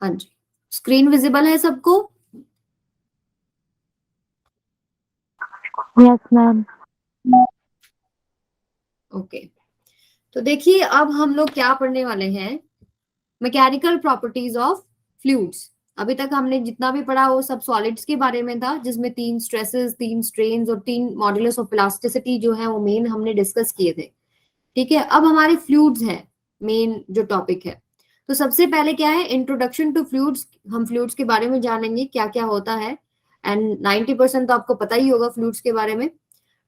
हाँ जी, screen visible है सबको? Yes ma'am. ओके, तो देखिए अब हम लोग क्या पढ़ने वाले हैं, मैकेनिकल प्रॉपर्टीज ऑफ फ्लूइड्स। अभी तक हमने जितना भी पढ़ा वो सब सॉलिड्स के बारे में था, जिसमें 3 स्ट्रेसेस, 3 स्ट्रेन्स और 3 मॉड्यूलस ऑफ इलास्टिसिटी जो है वो मेन हमने डिस्कस किए थे। ठीक है, अब हमारे फ्लूइड्स हैं मेन जो टॉपिक है। तो सबसे पहले क्या है, इंट्रोडक्शन टू फ्लूइड्स। हम फ्लूइड्स के बारे में जानेंगे क्या क्या होता है, एंड 90% तो आपको पता ही होगा फ्लूइड्स के बारे में।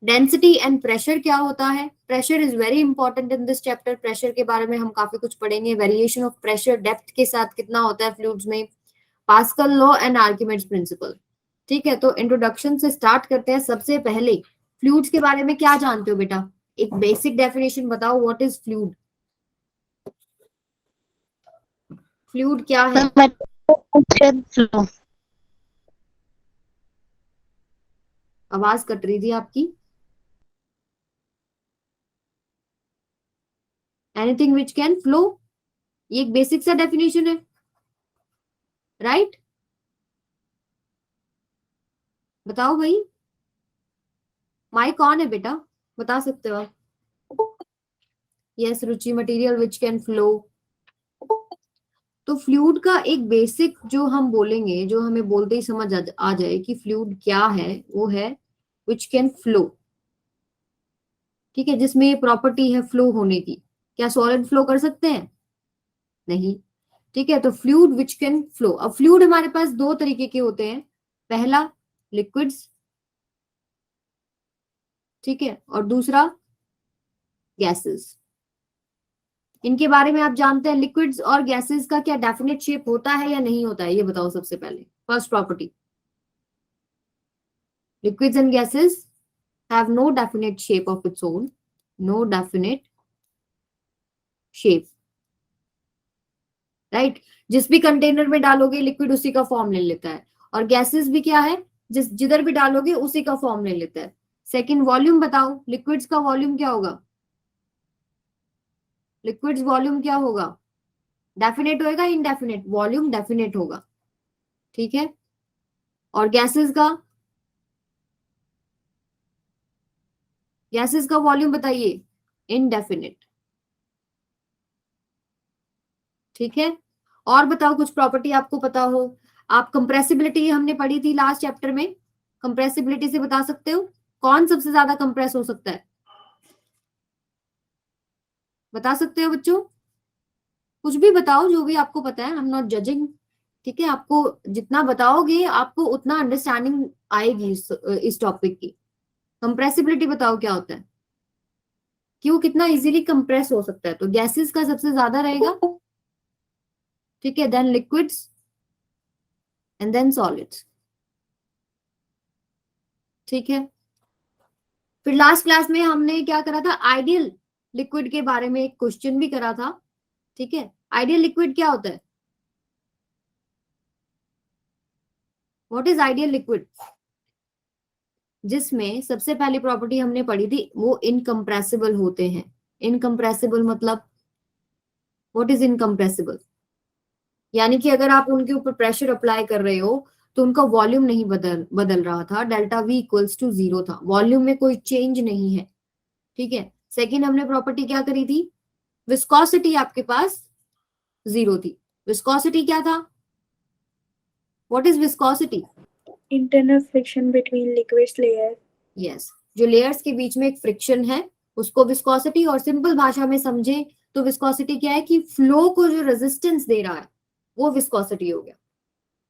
डेंसिटी एंड प्रेशर क्या होता है, pressure is very important in this chapter. Pressure के बारे में हम काफी कुछ पढ़ेंगे, वेरिएशन ऑफ प्रेशर डेप्थ के साथ कितना होता है फ्लूइड्स में, पास्कल लॉ एंड आर्किमिड्स प्रिंसिपल। ठीक है, तो इंट्रोडक्शन से स्टार्ट करते हैं। सबसे पहले फ्लूइड्स के बारे में क्या जानते हो बेटा, एक बेसिक डेफिनेशन बताओ, व्हाट इज फ्लूइड? फ्लूइड क्या है? फ्लो। आवाज कट रही थी आपकी। एनीथिंग विच कैन फ्लो, ये एक बेसिक सा डेफिनेशन है, राइट? बताओ भाई, माइक ऑन है बेटा, बता सकते हो आप। Yes Ruchi, material which can flow. तो फ्लूइड का एक बेसिक जो हम बोलेंगे, जो हमें बोलते ही समझ आ जाए कि फ्लूइड क्या है, वो है विच कैन फ्लो। ठीक है, जिसमें ये प्रॉपर्टी है फ्लो होने की। क्या सॉलिड फ्लो कर सकते हैं? नहीं। ठीक है, तो फ्लूइड विच कैन फ्लो। अब फ्लूइड हमारे पास दो तरीके के होते हैं, पहला लिक्विड्स, ठीक है, और दूसरा गैसेस। इनके बारे में आप जानते हैं, लिक्विड्स और गैसेस का क्या डेफिनेट शेप होता है या नहीं होता है, ये बताओ सबसे पहले। First property, liquids and gases have no definite shape of its own, no definite shape, right? जिस भी कंटेनर में डालोगे लिक्विड उसी का फॉर्म ले लेता है, और गैसेस भी क्या है, जिधर भी डालोगे उसी का फॉर्म ले लेता है। सेकंड, वॉल्यूम बताओ, लिक्विड्स का वॉल्यूम क्या होगा? लिक्विड्स वॉल्यूम क्या होगा? डेफिनेट होगा, इनडेफिनेट? वॉल्यूम डेफिनेट होगा, ठीक है। और गैसेस का, गैसेस का वॉल्यूम बताइए, इनडेफिनेट, ठीक है। और बताओ कुछ प्रॉपर्टी आपको पता हो। आप कंप्रेसिबिलिटी हमने पढ़ी थी लास्ट चैप्टर में, कंप्रेसिबिलिटी से बता सकते हो कौन सबसे ज्यादा कंप्रेस हो सकता है? बता सकते हो बच्चों? कुछ भी बताओ, जो भी आपको पता है, आई एम नॉट जजिंग। ठीक है, आपको जितना बताओगे आपको उतना अंडरस्टैंडिंग आएगी इस टॉपिक की। कंप्रेसिबिलिटी बताओ क्या होता है, क्यों, कितना इजीली कंप्रेस हो सकता है? तो गैसेस का सबसे ज्यादा रहेगा, ठीक है, then liquids and then solids, ठीक है। फिर लास्ट क्लास में हमने क्या करा था, आइडियल लिक्विड के बारे में एक क्वेश्चन भी करा था, ठीक है। आइडियल लिक्विड क्या होता है? What is ideal liquid? जिसमें सबसे पहली प्रॉपर्टी हमने पढ़ी थी, वो इनकम्प्रेसिबल होते हैं। इनकम्प्रेसिबल मतलब, व्हाट इज इनकम्प्रेसिबल? यानी कि अगर आप उनके ऊपर प्रेशर अप्लाई कर रहे हो तो उनका वॉल्यूम नहीं बदल रहा था, डेल्टा वी इक्वल्स टू 0 था, वॉल्यूम में कोई चेंज नहीं है, ठीक है। सेकेंड हमने प्रॉपर्टी क्या करी थी, विस्कोसिटी आपके पास 0 थी। विस्कोसिटी क्या था? What is viscosity? Internal friction between liquids layer. Yes, जो लेयर्स के बीच में एक फ्रिक्शन है उसको विस्कोसिटी, और सिंपल भाषा में समझे तो विस्कोसिटी क्या है कि फ्लो को जो रेजिस्टेंस दे रहा है वो विस्कोसिटी हो गया,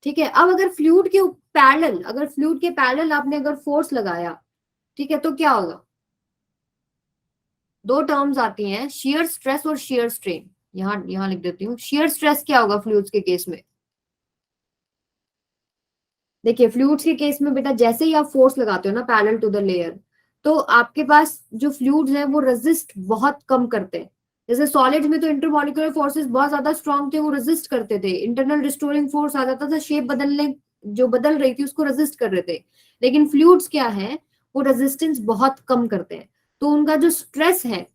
ठीक है। अब अगर फ्लूइड के पैरेलल, अगर फ्लूइड के पैरेलल आपने अगर फोर्स लगाया, ठीक है, तो क्या होगा? दो टर्म्स आती हैं, शियर स्ट्रेस और शियर स्ट्रेन। यहां लिख देती हूँ, शियर स्ट्रेस क्या होगा फ्लूइड्स के केस में? देखिए फ्लूइड्स के केस में बेटा, जैसे ही आप फोर्स लगाते हो ना पैरेलल टू द लेयर, तो आपके पास जो फ्लूइड्स हैं वो रेजिस्ट बहुत कम करते हैं। जैसे सॉलिड्स में तो इंटरमॉलिक्यूलर फोर्सेस बहुत ज्यादा स्ट्रॉन्ग थे, वो रेजिस्ट करते थे, इंटरनल रिस्टोरिंग फोर्स आ जाता था, शेप बदलने जो बदल रही थी उसको रेजिस्ट कर रहे थे। लेकिन फ्लूइड्स क्या है, वो रेजिस्टेंस बहुत कम करते हैं, तो उनका जो स्ट्रेस है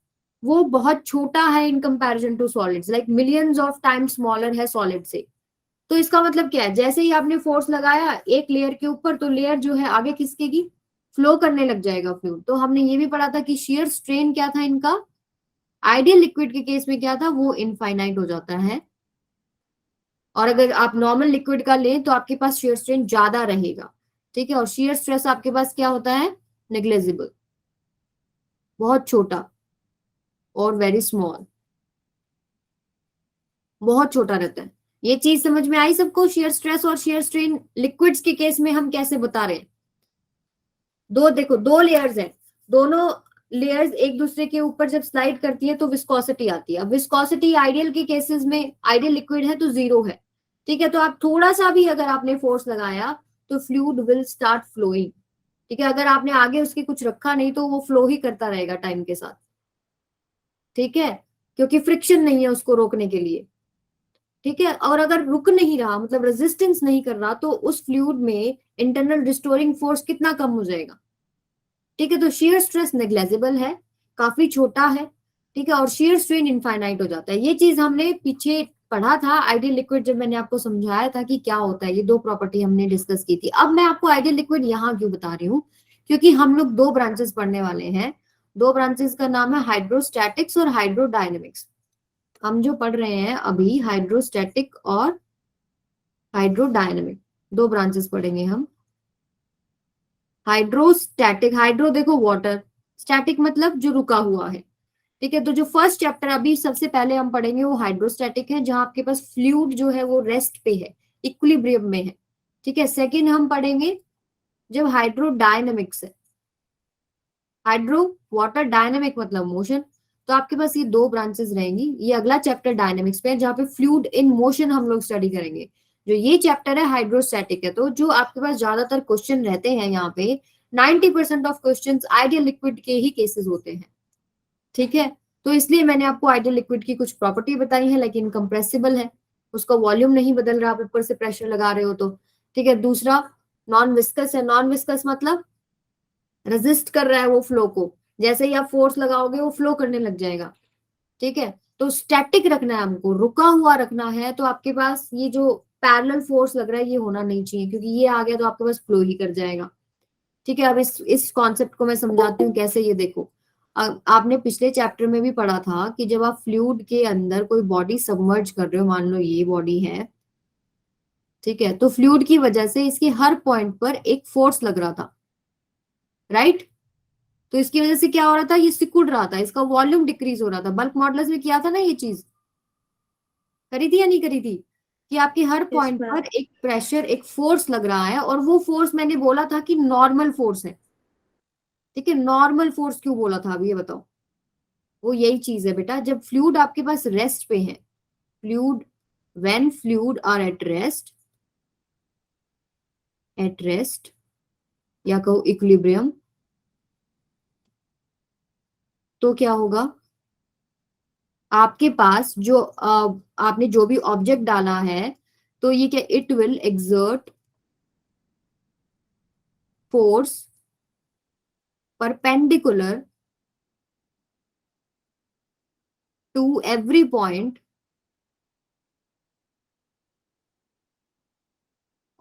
वो बहुत छोटा है in comparison to solids, like millions of times smaller है सॉलिड से, तो इसका मतलब क्या है, जैसे ही आपने फोर्स लगाया एक लेयर के ऊपर तो लेयर जो है आगे खिसकेगी, फ्लो करने लग जाएगा फ्लूइड। तो हमने ये भी पढ़ा था कि शेयर स्ट्रेन क्या था इनका, आइडियल लिक्विड के केस में क्या था, वो इनफाइनाइट हो जाता है, और अगर आप नॉर्मल लिक्विड का लें तो आपके पास शेयर स्ट्रेन ज्यादा रहेगा, ठीक है। और शेयर स्ट्रेस आपके पास क्या होता है, नेग्लेजिबल, बहुत छोटा और वेरी स्मॉल, बहुत छोटा रहता है। ये चीज समझ में आई सबको, शेयर स्ट्रेस और शेयर स्ट्रेन लिक्विड्स के केस में हम कैसे बता रहे हैं। दो देखो, दो लेयर्स हैं, दोनों लेयर्स एक दूसरे के ऊपर जब स्लाइड करती है तो विस्कोसिटी आती है। अब विस्कोसिटी आइडियल के केसेस में, आइडियल लिक्विड है तो 0 है, ठीक है। तो आप थोड़ा सा भी अगर आपने फोर्स लगाया तो फ्लूइड विल स्टार्ट फ्लोइंग, ठीक है। अगर आपने आगे उसके कुछ रखा नहीं तो वो फ्लो ही करता रहेगा टाइम के साथ, ठीक है, क्योंकि फ्रिक्शन नहीं है उसको रोकने के लिए, ठीक है। और अगर रुक नहीं रहा, मतलब रेजिस्टेंस नहीं कर रहा, तो उस फ्लूइड में इंटरनल रिस्टोरिंग फोर्स कितना कम हो जाएगा, ठीक है। तो शेयर स्ट्रेस नेग्लेजिबल है, काफी छोटा है, ठीक है, और शेयर स्ट्रेन इनफाइनाइट हो जाता है। ये चीज हमने पीछे पढ़ा था आइडियल लिक्विड, जब मैंने आपको समझाया था कि क्या होता है, ये दो प्रॉपर्टी हमने डिस्कस की थी। अब मैं आपको आइडियल लिक्विड यहाँ क्यों बता रही हूँ, क्योंकि हम लोग दो ब्रांचेस पढ़ने वाले हैं। दो ब्रांचेस का नाम है हाइड्रोस्टैटिक्स और हाइड्रोडायनेमिक्स। हम जो पढ़ रहे हैं अभी हाइड्रोस्टैटिक और हाइड्रोडायनेमिक, दो ब्रांचेस पढ़ेंगे हम। हाइड्रोस्टैटिक, हाइड्रो देखो वाटर, स्टैटिक मतलब जो रुका हुआ है, ठीक है। तो जो फर्स्ट चैप्टर अभी सबसे पहले हम पढ़ेंगे वो हाइड्रोस्टैटिक है, जहां आपके पास फ्लूइड जो है वो रेस्ट पे है, इक्विलिब्रियम में है, ठीक है। सेकंड हम पढ़ेंगे जब हाइड्रोडायनेमिक्स है, हाइड्रो वाटर, डायनेमिक मतलब मोशन। तो आपके पास ये दो ब्रांचेस रहेंगी। ये अगला चैप्टर डायनेमिक्स पे है, जहाँ पे फ्लूइड इन मोशन हम लोग स्टडी करेंगे। जो ये चैप्टर है हाइड्रोस्टैटिक है। तो जो आपके पास ज्यादातर क्वेश्चन रहते हैं यहाँ पे, 90% ऑफ क्वेश्चन आइडियल लिक्विड के ही केसेस होते हैं, ठीक है। तो इसलिए मैंने आपको आइडियल लिक्विड की कुछ प्रॉपर्टी बताई है, लेकिन कंप्रेसिबल है, उसका वॉल्यूम नहीं बदल रहा, आप ऊपर से प्रेशर लगा रहे हो तो, ठीक है। दूसरा नॉन विस्कस है, नॉन विस्कस मतलब रेजिस्ट कर रहा है वो फ्लो को, जैसे ही आप फोर्स लगाओगे वो फ्लो करने लग जाएगा, ठीक है। तो स्टैटिक रखना है हमको, रुका हुआ रखना है। तो आपके पास ये जो पैरेलल फोर्स लग रहा है ये होना नहीं चाहिए, क्योंकि ये आ गया तो आपके पास फ्लो ही कर जाएगा, ठीक है। अब इस कॉन्सेप्ट को मैं समझाती हूँ कैसे। ये देखो, आपने पिछले चैप्टर में भी पढ़ा था कि जब आप फ्लूइड के अंदर कोई बॉडी सबमर्ज कर रहे हो, मान लो ये बॉडी है, ठीक है, तो फ्लूइड की वजह से इसके हर पॉइंट पर एक फोर्स लग रहा था, राइट। तो इसकी वजह से क्या हो रहा था, ये सिकुड़ रहा था, इसका वॉल्यूम डिक्रीज हो रहा था। बल्क मॉडल्स में किया था ना ये चीज, करी थी या नहीं करी थी, कि आपके हर Yes, पॉइंट ma'am. पर एक प्रेशर, एक फोर्स लग रहा है, और वो फोर्स मैंने बोला था कि नॉर्मल फोर्स है, ठीक है। नॉर्मल फोर्स क्यों बोला था अभी ये बताओ। वो यही चीज है बेटा, जब फ्लूइड आपके पास रेस्ट पे है, fluid when fluid are at rest या कहो इक्विलिब्रियम, तो क्या होगा, आपके पास जो आपने जो भी ऑब्जेक्ट डाला है, तो ये क्या, it will exert force perpendicular to every point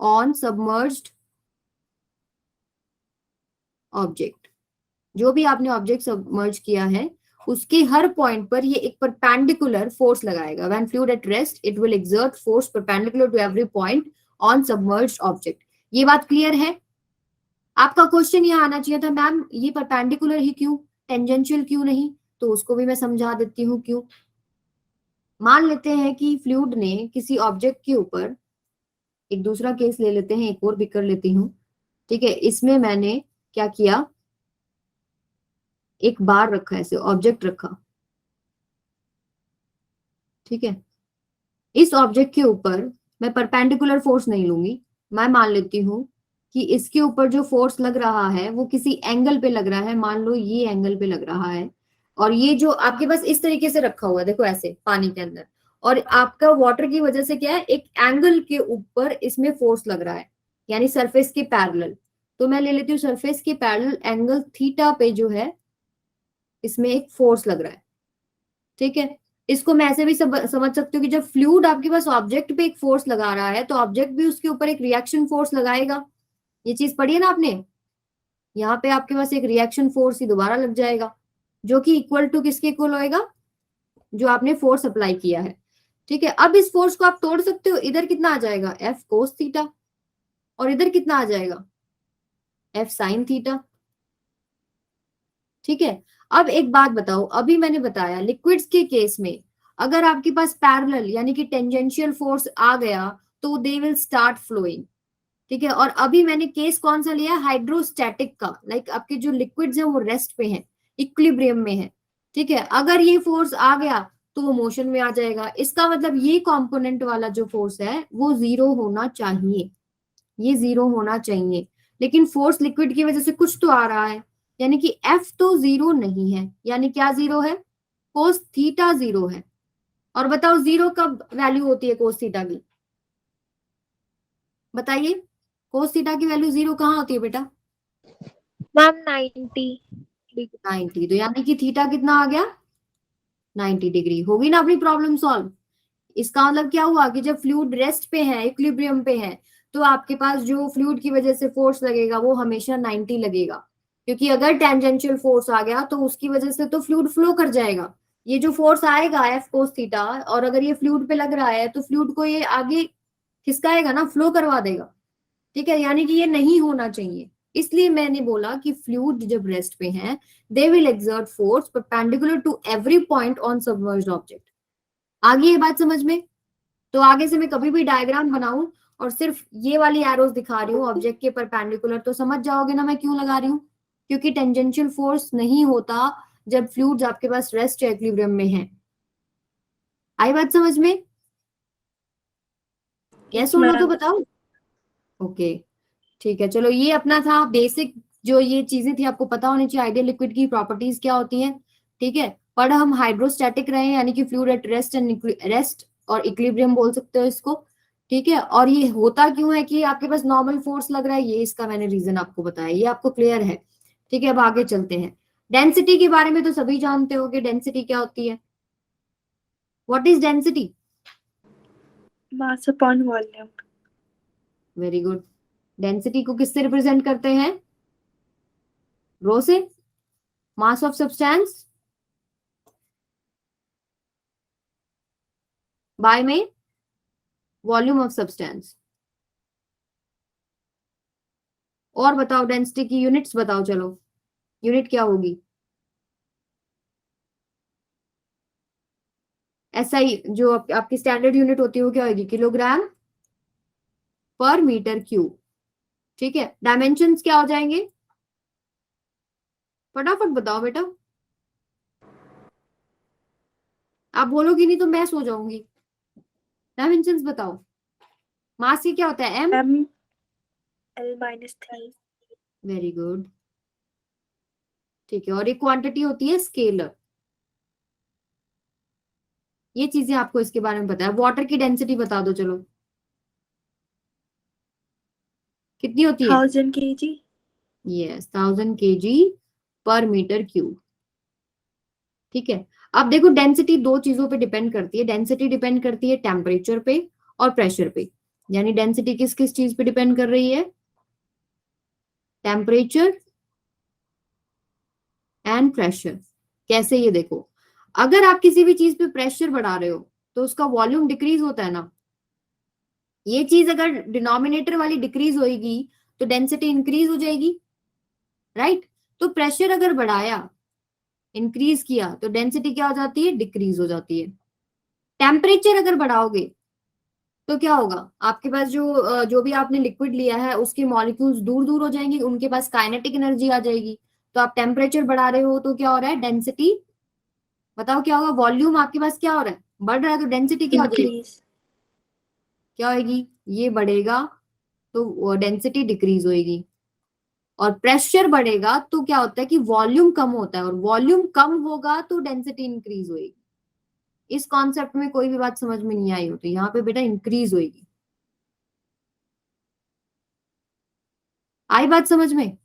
on submerged object. जो भी आपने ऑब्जेक्ट सबमर्ज किया है उसके हर पॉइंट पर ये एक परपेंडिकुलर फोर्स लगाएगा। When fluid at rest it will exert force perpendicular to every point on submerged object. ये बात क्लियर है। आपका क्वेश्चन यहाँ आना चाहिए था, मैम ये परपेंडिकुलर ही क्यों, टेंजेंशियल क्यों नहीं, तो उसको भी मैं समझा देती हूँ क्यों। मान लेते हैं कि फ्लूइड ने किसी ऑब्जेक्ट के ऊपर, एक दूसरा केस ले लेते हैं, एक और भी कर लेती हूँ, ठीक है। इसमें मैंने क्या किया, एक बार रखा, ऐसे ऑब्जेक्ट रखा, ठीक है। इस ऑब्जेक्ट के ऊपर मैं परपेंडिकुलर फोर्स नहीं लूंगी, मैं मान लेती हूँ कि इसके ऊपर जो फोर्स लग रहा है वो किसी एंगल पे लग रहा है, मान लो ये एंगल पे लग रहा है। और ये जो आपके पास इस तरीके से रखा हुआ है, देखो ऐसे पानी के अंदर, और आपका वाटर की वजह से क्या है, एक एंगल के ऊपर इसमें फोर्स लग रहा है, यानी सरफेस के पैरेलल। तो मैं ले लेती हूँ सरफेस के पैरेलल एंगल थीटा पे जो है इसमें एक फोर्स लग रहा है, ठीक है। इसको मैं ऐसे भी समझ सकती हूँ कि जब फ्लूइड आपके पास ऑब्जेक्ट पे एक फोर्स लगा रहा है तो ऑब्जेक्ट भी उसके ऊपर एक रिएक्शन फोर्स लगाएगा। ये चीज पढ़ी है ना आपने? यहाँ पे आपके पास एक रिएक्शन फोर्स ही दोबारा लग जाएगा, जो कि इक्वल टू किसके इक्वल होएगा? जो आपने फोर्स अप्लाई किया है। ठीक है, अब इस फोर्स को आप तोड़ सकते हो। इधर कितना आ जाएगा? एफ कोस थीटा, और इधर कितना आ जाएगा? F sine theta. ठीक है, अब एक बात बताओ, अभी मैंने बताया लिक्विड्स के केस में अगर आपके पास पैरेलल यानी कि टेंजेंशियल फोर्स आ गया तो दे विल स्टार्ट फ्लोइंग। ठीक है, और अभी मैंने केस कौन सा लिया? हाइड्रोस्टैटिक का। लाइक आपके जो लिक्विड्स हैं वो रेस्ट पे हैं, इक्विलिब्रियम में है। ठीक है, अगर ये फोर्स आ गया तो वो मोशन में आ जाएगा। इसका मतलब ये कंपोनेंट वाला जो फोर्स है वो जीरो होना चाहिए, ये जीरो होना चाहिए। लेकिन फोर्स लिक्विड की वजह से कुछ तो आ रहा है, यानी कि एफ तो जीरो नहीं है। यानी क्या जीरो है? कोस थीटा जीरो है। और बताओ जीरो कब वैल्यू होती है कोस थीटा की? बताइए, कोस थीटा की वैल्यू जीरो कहाँ होती है बेटा? Ma'am 90 degree. 90। तो यानी कि थीटा कितना आ गया? 90 डिग्री। होगी ना अपनी प्रॉब्लम सॉल्व? इसका मतलब क्या हुआ कि जब फ्लूइड रेस्ट पे है, इक्विलिब्रियम पे है, तो आपके पास जो फ्लूइड की वजह से फोर्स लगेगा वो हमेशा 90 लगेगा। क्योंकि अगर टेंजेंशियल फोर्स आ गया तो उसकी वजह से तो फ्लूइड फ्लो कर जाएगा। ये जो फोर्स आएगा एफ कोस थीटा, और अगर ये फ्लूइड पे लग रहा है तो फ्लूइड को ये आगे खिसकाएगा ना, फ्लो करवा देगा। ठीक है, यानी कि ये नहीं होना चाहिए। इसलिए मैंने बोला कि फ्लूइड जब रेस्ट पे है they will exert force perpendicular to every point on submerged object. आगे ये बात समझ में? तो आगे से मैं कभी भी डायग्राम बनाऊं और सिर्फ ये वाली एरोज दिखा रही हूँ ऑब्जेक्ट के परपेंडिकुलर, तो समझ जाओगे ना मैं क्यों लगा रही हूँ। क्योंकि टेंजेंशियल फोर्स नहीं होता जब फ्लूइड्स आपके पास रेस्ट या इक्विलिब्रियम में है। आई बात समझ में? यस Yes, और नो तो ma'am. बताओ। ओके, ठीक है, चलो ये अपना था बेसिक, जो ये चीजें थी आपको पता होनी चाहिए, आइडियल लिक्विड की प्रॉपर्टीज क्या होती हैं। ठीक है, पर हम हाइड्रोस्टैटिक रहे हैं, यानी कि fluid at rest and rest और इक्विलिब्रियम बोल सकते हो इसको। ठीक है, और ये होता क्यों है कि आपके पास नॉर्मल फोर्स लग रहा है, ये इसका मैंने रीजन आपको बताया, ये आपको क्लियर है। ठीक है, अब आगे चलते हैं। डेंसिटी के बारे में तो सभी जानते हो कि डेंसिटी क्या होती है। What is density? Mass upon volume. Very good. Density को किससे रिप्रेजेंट करते हैं? रो से। मास ऑफ सब्सटेंस बाय में वॉल्यूम ऑफ सब्सटेंस। और बताओ डेंसिटी की यूनिट्स बताओ, चलो यूनिट क्या होगी? एसआई जो आपकी स्टैंडर्ड यूनिट होती है वो क्या होगी? किलोग्राम पर मीटर क्यूब। ठीक है, डायमेंशंस क्या हो जाएंगे? फटाफट बताओ बेटा, आप बोलोगी नहीं तो मैं सो जाऊंगी। डायमेंशंस बताओ। मास की क्या होता है? M. M L-3. Very good. ठीक है, और एक क्वांटिटी होती है स्केलर। ये चीजें आपको इसके बारे में पता है। वाटर की डेंसिटी बता दो चलो, कितनी होती है? 1000 kg. यस, 1000 kg पर मीटर क्यूब। ठीक है, अब देखो डेंसिटी दो चीजों पे डिपेंड करती है। डेंसिटी डिपेंड करती है टेम्परेचर पे और प्रेशर पे। यानी डेंसिटी किस किस चीज पे डिपेंड कर रही है? Temperature and pressure. कैसे? ये देखो, अगर आप किसी भी चीज पे प्रेशर बढ़ा रहे हो तो उसका वॉल्यूम डिक्रीज होता है ना। ये चीज अगर डिनोमिनेटर वाली डिक्रीज होगी तो डेंसिटी इंक्रीज हो जाएगी, राइट? तो प्रेशर अगर बढ़ाया, इंक्रीज किया, तो डेंसिटी क्या हो जाती है? डिक्रीज हो जाती है। टेम्परेचर अगर बढ़ाओगे तो क्या होगा? आपके पास जो भी आपने लिक्विड लिया है उसके मॉलिक्यूल्स दूर दूर हो जाएंगे, उनके पास काइनेटिक एनर्जी आ जाएगी। तो आप टेम्परेचर बढ़ा रहे हो तो क्या हो रहा है? डेंसिटी। बताओ क्या होगा? वॉल्यूम आपके पास क्या हो रहा है? बढ़ रहा है, तो डेंसिटी क्या हो जाएगी? Increase. क्या होगी? ये बढ़ेगा तो डेंसिटी डिक्रीज होगी। और प्रेशर बढ़ेगा तो क्या होता है कि वॉल्यूम कम होता है, और वॉल्यूम कम होगा तो डेंसिटी इंक्रीज होगी। इस कॉन्सेप्ट में कोई भी बात समझ में नहीं आई हो तो यहाँ पे बेटा इंक्रीज होगी। आई बात समझ में?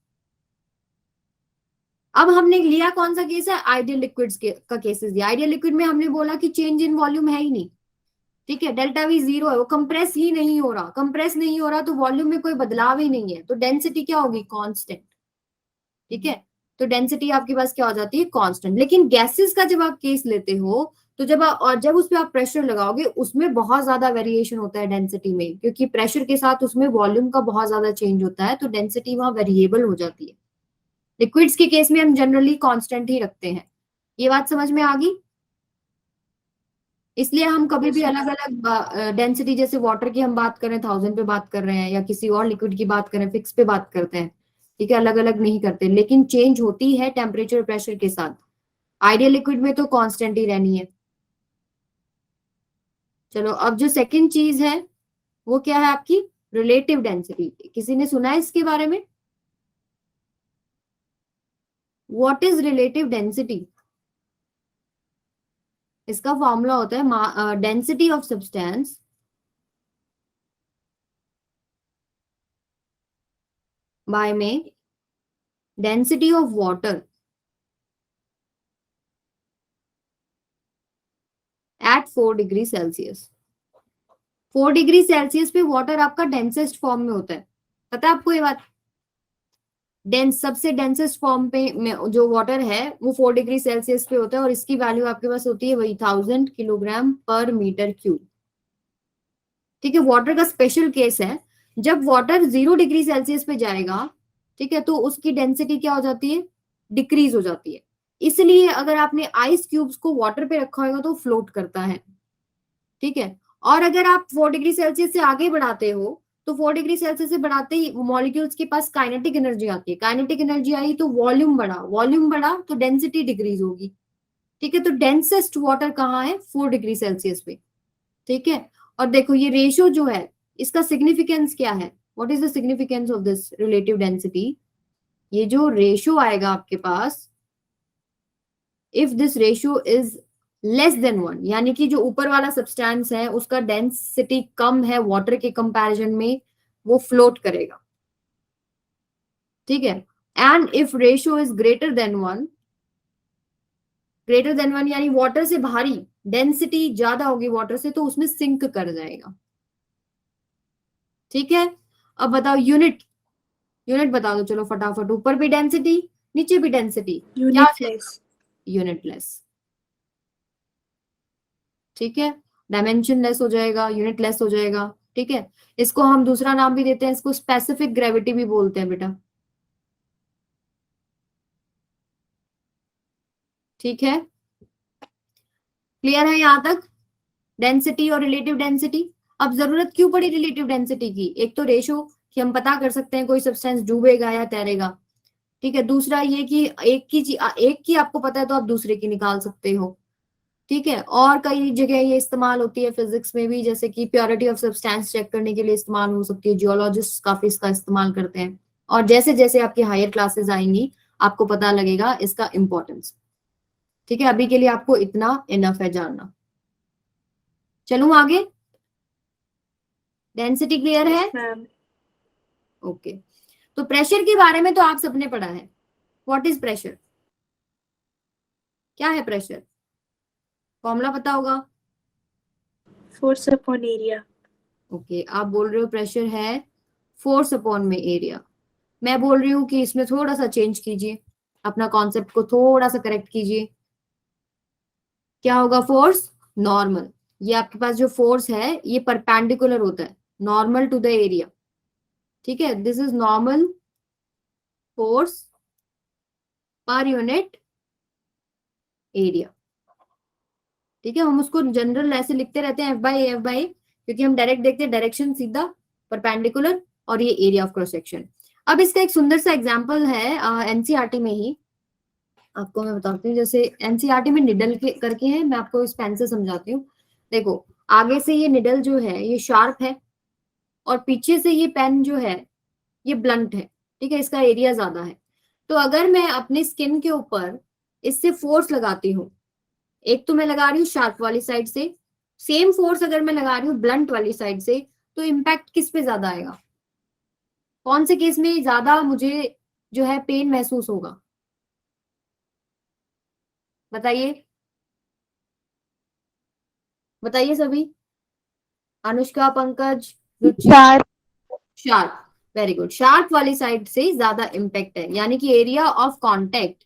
अब हमने लिया कौन सा केस है, आइडियल लिक्विड्स का केसेस दिया। आइडियल लिक्विड में हमने बोला कि चेंज इन वॉल्यूम है ही नहीं, ठीक है, डेल्टा वी जीरो है, वो कंप्रेस ही नहीं हो रहा, कंप्रेस नहीं हो रहा तो वॉल्यूम में कोई बदलाव ही नहीं है, तो डेंसिटी क्या होगी, कांस्टेंट, ठीक है। तो डेंसिटी आपके पास क्या हो जाती है, कांस्टेंट। लेकिन गैसेस का जब आप केस लेते हो तो जब उस पर आप प्रेशर लगाओगे उसमें बहुत ज्यादा वेरिएशन होता है डेंसिटी में, क्योंकि प्रेशर के साथ उसमें वॉल्यूम का बहुत ज्यादा चेंज होता है, तो डेंसिटी वहां वेरिएबल हो जाती है। लिक्विड्स के केस में हम जनरली कांस्टेंट ही रखते हैं। ये बात समझ में आ गई? इसलिए हम कभी भी अलग अलग डेंसिटी, जैसे वाटर की हम बात कर रहे हैं 1000 पे बात कर रहे हैं, या किसी और लिक्विड की बात कर रहे हैं फिक्स पे बात करते हैं, ठीक है, अलग अलग नहीं करते, लेकिन चेंज होती है टेम्परेचर प्रेशर के साथ। आइडियल लिक्विड में तो कांस्टेंट ही रहनी है। चलो, अब जो सेकंड चीज है वो क्या है आपकी, रिलेटिव डेंसिटी। किसी ने सुना है इसके बारे में? What is relative density? इसका फॉर्मूला होता है डेंसिटी ऑफ सब्सटेंस बाय में density of water at 4 degree Celsius. 4 degree Celsius पे वाटर आपका डेंसेस्ट फॉर्म में होता है, पता है आपको ये बात? सबसे डेंसेस्ट फॉर्म पे में जो वाटर है वो 4 डिग्री सेल्सियस पे होता है, और इसकी वैल्यू आपके पास होती है वही 1000 किलोग्राम पर मीटर क्यूब, ठीक है। वाटर का स्पेशल केस है, जब वाटर 0 डिग्री सेल्सियस पे जाएगा, ठीक है, तो उसकी डेंसिटी क्या हो जाती है, डिक्रीज हो जाती है। इसलिए अगर आपने आइस क्यूब्स को वाटर पे रखा होगा तो फ्लोट करता है, ठीक है। और अगर आप 4 डिग्री सेल्सियस से आगे बढ़ाते हो तो 4 डिग्री सेल्सियस से बढ़ाते ही मॉलिक्यूल्स के पास काइनेटिक एनर्जी आती है, काइनेटिक एनर्जी आई तो वॉल्यूम बढ़ा, वॉल्यूम बढ़ा तो डेंसिटी डिक्रीज होगी, ठीक है। तो डेंसेस्ट वाटर कहाँ है, 4 डिग्री सेल्सियस पे, ठीक है। और देखो ये रेशियो जो है इसका सिग्निफिकेंस क्या है, what is the significance of this relative density? ये जो रेशियो आएगा आपके पास, if this ratio is less than 1, यानी कि जो ऊपर वाला सब्सटेंस है उसका डेंसिटी कम है वाटर के कंपैरिजन में, वो फ्लोट करेगा, ठीक है। And if ratio is greater than one यानी वाटर से भारी, डेंसिटी ज्यादा होगी वाटर से, तो उसमें सिंक कर जाएगा, ठीक है। अब बताओ यूनिट, यूनिट बता दो चलो फटाफट, ऊपर भी डेंसिटी नीचे भी डेंसिटी, यूनिटलेस। यूनिटलेस, ठीक है। डायमेंशन लेस हो जाएगा, यूनिट लेस हो जाएगा, ठीक है। इसको हम दूसरा नाम भी देते हैं, इसको स्पेसिफिक ग्रेविटी भी बोलते हैं बेटा, ठीक है। क्लियर है यहां तक डेंसिटी और रिलेटिव डेंसिटी? अब जरूरत क्यों पड़ी रिलेटिव डेंसिटी की? एक तो रेशो कि हम पता कर सकते हैं कोई सब्सटेंस डूबेगा या तैरेगा, ठीक है। दूसरा ये कि एक की आपको पता है तो आप दूसरे की निकाल सकते हो, ठीक है। और कई जगह ये इस्तेमाल होती है फिजिक्स में भी, जैसे कि प्योरिटी ऑफ सब्सटेंस चेक करने के लिए इस्तेमाल हो सकती है, जियोलॉजिस्ट काफी इसका इस्तेमाल करते हैं। और जैसे जैसे आपकी हायर क्लासेस आएंगी आपको पता लगेगा इसका इंपॉर्टेंस, ठीक है। अभी के लिए आपको इतना इनफ है जानना। चलूं आगे, डेंसिटी क्लियर है? Ma'am okay. तो प्रेशर के बारे में तो आप सबने पढ़ा है, व्हाट इज प्रेशर, क्या है प्रेशर, फॉर्मूला पता होगा? Force upon area. ओके, आप बोल रहे हो प्रेशर है फोर्स अपॉन में एरिया, मैं बोल रही हूँ कि इसमें थोड़ा सा चेंज कीजिए, अपना कॉन्सेप्ट को थोड़ा सा करेक्ट कीजिए। क्या होगा, फोर्स नॉर्मल, ये आपके पास जो फोर्स है ये परपेंडिकुलर होता है नॉर्मल टू द एरिया, ठीक है। This is normal force per unit area, ठीक है। हम उसको जनरल ऐसे लिखते रहते हैं एफ बाई, क्योंकि हम डायरेक्ट देखते हैं डायरेक्शन सीधा परपेंडिकुलर, और ये एरिया ऑफ क्रॉस सेक्शन। अब इसका एक सुंदर सा एग्जांपल है एनसीईआरटी में ही, आपको मैं बताती हूँ। जैसे एनसीईआरटी में निडल के करके है, मैं आपको इस पेन से समझाती हूँ। देखो आगे से ये निडल जो है ये शार्प है, और पीछे से ये पेन जो है ये ब्लंट है, ठीक है, इसका एरिया ज्यादा है। तो अगर मैं अपने स्किन के ऊपर इससे फोर्स लगाती हूँ, एक तो मैं लगा रही हूँ शार्प वाली साइड से, सेम फोर्स अगर मैं लगा रही हूँ ब्लंट वाली साइड से, तो इम्पैक्ट किस पे ज्यादा आएगा, कौन से केस में ज्यादा मुझे जो है पेन महसूस होगा? बताइए बताइए सभी, Anushka, Pankaj, Ruchi. Sharp. Sharp, very good. Sharp वाली साइड से ज्यादा इम्पैक्ट है, यानी कि एरिया ऑफ कांटेक्ट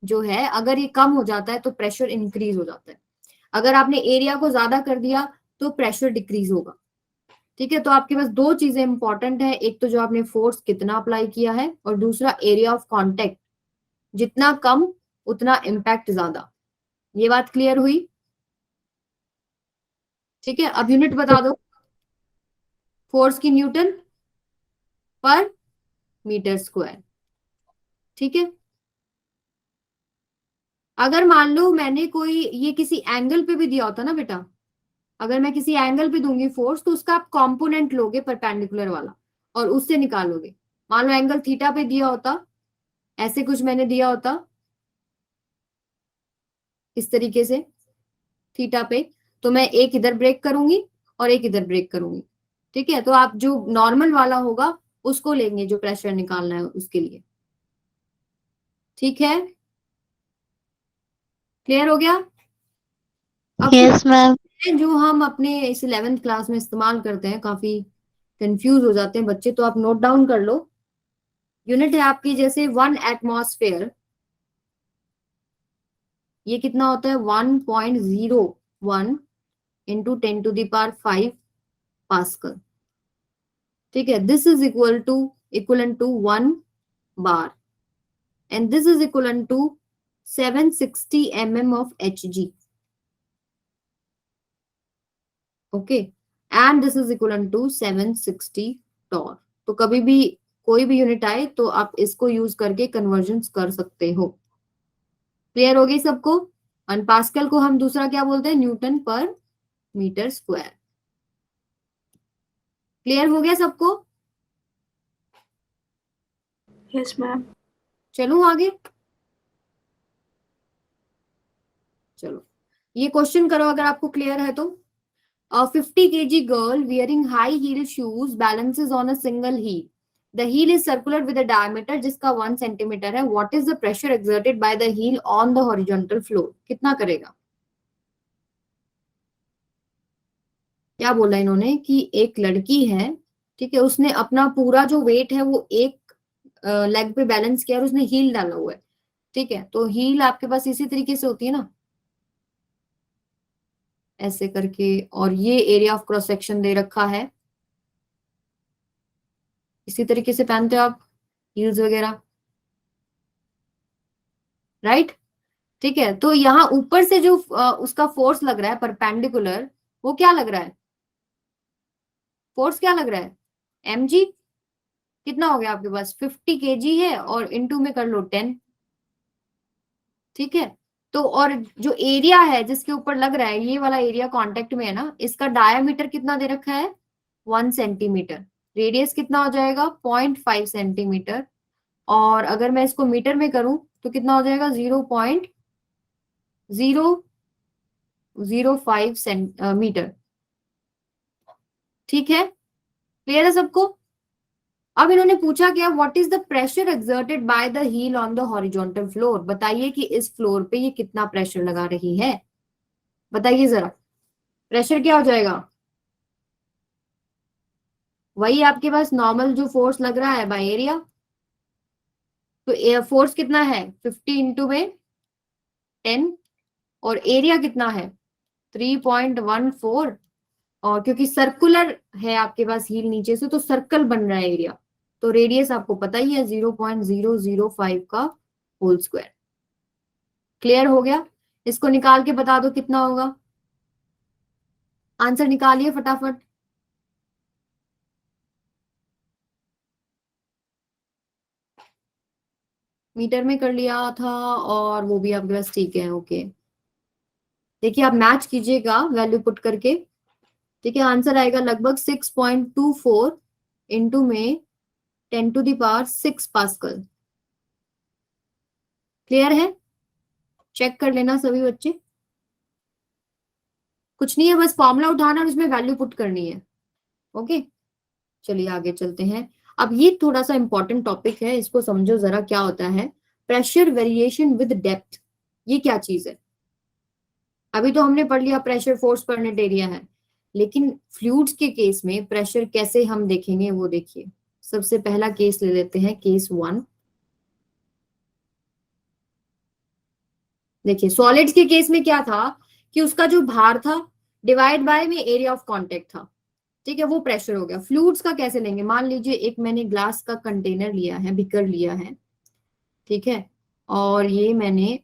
जो है अगर ये कम हो जाता है तो प्रेशर इंक्रीज हो जाता है, अगर आपने एरिया को ज्यादा कर दिया तो प्रेशर डिक्रीज होगा। ठीक है, तो आपके पास दो चीजें इंपॉर्टेंट है, एक तो जो आपने फोर्स कितना अप्लाई किया है और दूसरा एरिया ऑफ कांटेक्ट, जितना कम उतना इम्पैक्ट ज्यादा। ये बात क्लियर हुई? ठीक है, अब यूनिट बता दो फोर्स की, न्यूटन पर मीटर स्क्वायर। ठीक है, अगर मान लो मैंने कोई ये किसी एंगल पे भी दिया होता ना बेटा, अगर मैं किसी एंगल पे दूंगी फोर्स तो उसका आप कंपोनेंट लोगे परपेंडिकुलर वाला और उससे निकालोगे। मान लो एंगल थीटा पे दिया होता, ऐसे कुछ मैंने दिया होता इस तरीके से थीटा पे, तो मैं एक इधर ब्रेक करूंगी और एक इधर ब्रेक करूंगी। ठीक है, तो आप जो नॉर्मल वाला होगा उसको लेंगे जो प्रेशर निकालना है उसके लिए। ठीक है, क्लियर हो गया? अब यस मैम। जो हम अपने इस 11th क्लास में इस्तेमाल करते हैं, काफी कंफ्यूज हो जाते हैं बच्चे, तो आप नोट डाउन कर लो। यूनिट है आपकी जैसे 1 एटमॉस्फेयर, ये कितना होता है 1.01 इंटू 10⁵ पास्कल। ठीक है, this is equal to 1 bar and this is equal to 760 mm of Hg। Okay, and this is equal to 760 torr. तो कभी भी कोई भी यूनिट आए तो आप इसको यूज करके कन्वर्जन कर सकते हो। क्लियर हो गई सबको? और पास्कल को हम दूसरा क्या बोलते हैं, न्यूटन पर मीटर स्क्वायर। क्लियर हो गया सबको? Yes, ma'am. चलूं आगे? चलो, ये क्वेश्चन करो अगर आपको क्लियर है तो। A 50 kg girl wearing high heel shoes balances on a single heel. The heel is circular with a diameter जिसका 1 सेंटीमीटर है. What is the pressure exerted by the heel on the horizontal floor? कितना करेगा? क्या बोला इन्होंने कि एक लड़की है, ठीक है, उसने अपना पूरा जो वेट है वो एक लेग पे बैलेंस किया और उसने हील डाला हुआ है। ठीक है, तो हील आपके पास इसी तरीके से होती है ना, ऐसे करके, और ये एरिया ऑफ क्रॉस सेक्शन दे रखा है, इसी तरीके से पहनते हो आप हील्स वगैरह, राइट? ठीक है, तो यहाँ ऊपर से जो उसका फोर्स लग रहा है परपेंडिकुलर, वो क्या लग रहा है, फोर्स क्या लग रहा है, mg। कितना हो गया आपके पास, 50 kg है और इनटू में कर लो 10। ठीक है, तो और जो एरिया है जिसके ऊपर लग रहा है, ये वाला एरिया कांटेक्ट में है ना, इसका डायामीटर कितना दे रखा है 1 सेंटीमीटर, रेडियस कितना हो जाएगा 0.5 सेंटीमीटर, और अगर मैं इसको मीटर में करूं तो कितना हो जाएगा 0.005 मीटर। ठीक है, क्लियर है सबको? अब इन्होंने पूछा क्या, what is the pressure exerted by the heel on the horizontal floor. बताइए कि इस फ्लोर पे ये कितना प्रेशर लगा रही है, बताइए जरा। प्रेशर क्या हो जाएगा, वही आपके पास नॉर्मल जो फोर्स लग रहा है बाय एरिया, तो फोर्स कितना है 50 इंटू में 10, और एरिया कितना है 3.14, और क्योंकि सर्कुलर है आपके पास हील नीचे से तो सर्कल बन रहा है एरिया, तो रेडियस आपको पता ही है 0.005 का होल स्क्वायर। क्लियर हो गया? इसको निकाल के बता दो कितना होगा, आंसर निकालिए फटाफट। मीटर में कर लिया था और वो भी आपके पास, ठीक है, ओके। देखिए आप मैच कीजिएगा वैल्यू पुट करके। ठीक है, आंसर आएगा लगभग 6.24 इंटू में 10⁶ पास्कल। क्लियर है? चेक कर लेना सभी बच्चे, कुछ नहीं है, बस फॉर्मूला उठाना और उसमें वैल्यू पुट करनी है। ओके, चलिए आगे चलते हैं। अब ये थोड़ा सा इंपॉर्टेंट टॉपिक है, इसको समझो जरा क्या होता है प्रेशर वेरिएशन विद डेप्थ। ये क्या चीज है, अभी तो हमने पढ़ लिया प्रेशर, फोर्स, परनेट एरिया है, लेकिन फ्लूइड्स के केस में प्रेशर कैसे हम देखेंगे वो देखिए। सबसे पहला केस ले लेते हैं, केस 1। देखिए सॉलिड्स के केस में क्या था कि उसका जो भार था डिवाइड बाय में एरिया ऑफ कांटेक्ट था, ठीक है, वो प्रेशर हो गया। फ्लूइड्स का कैसे लेंगे, मान लीजिए एक मैंने ग्लास का कंटेनर लिया है, बीकर लिया है, ठीक है, और ये मैंने,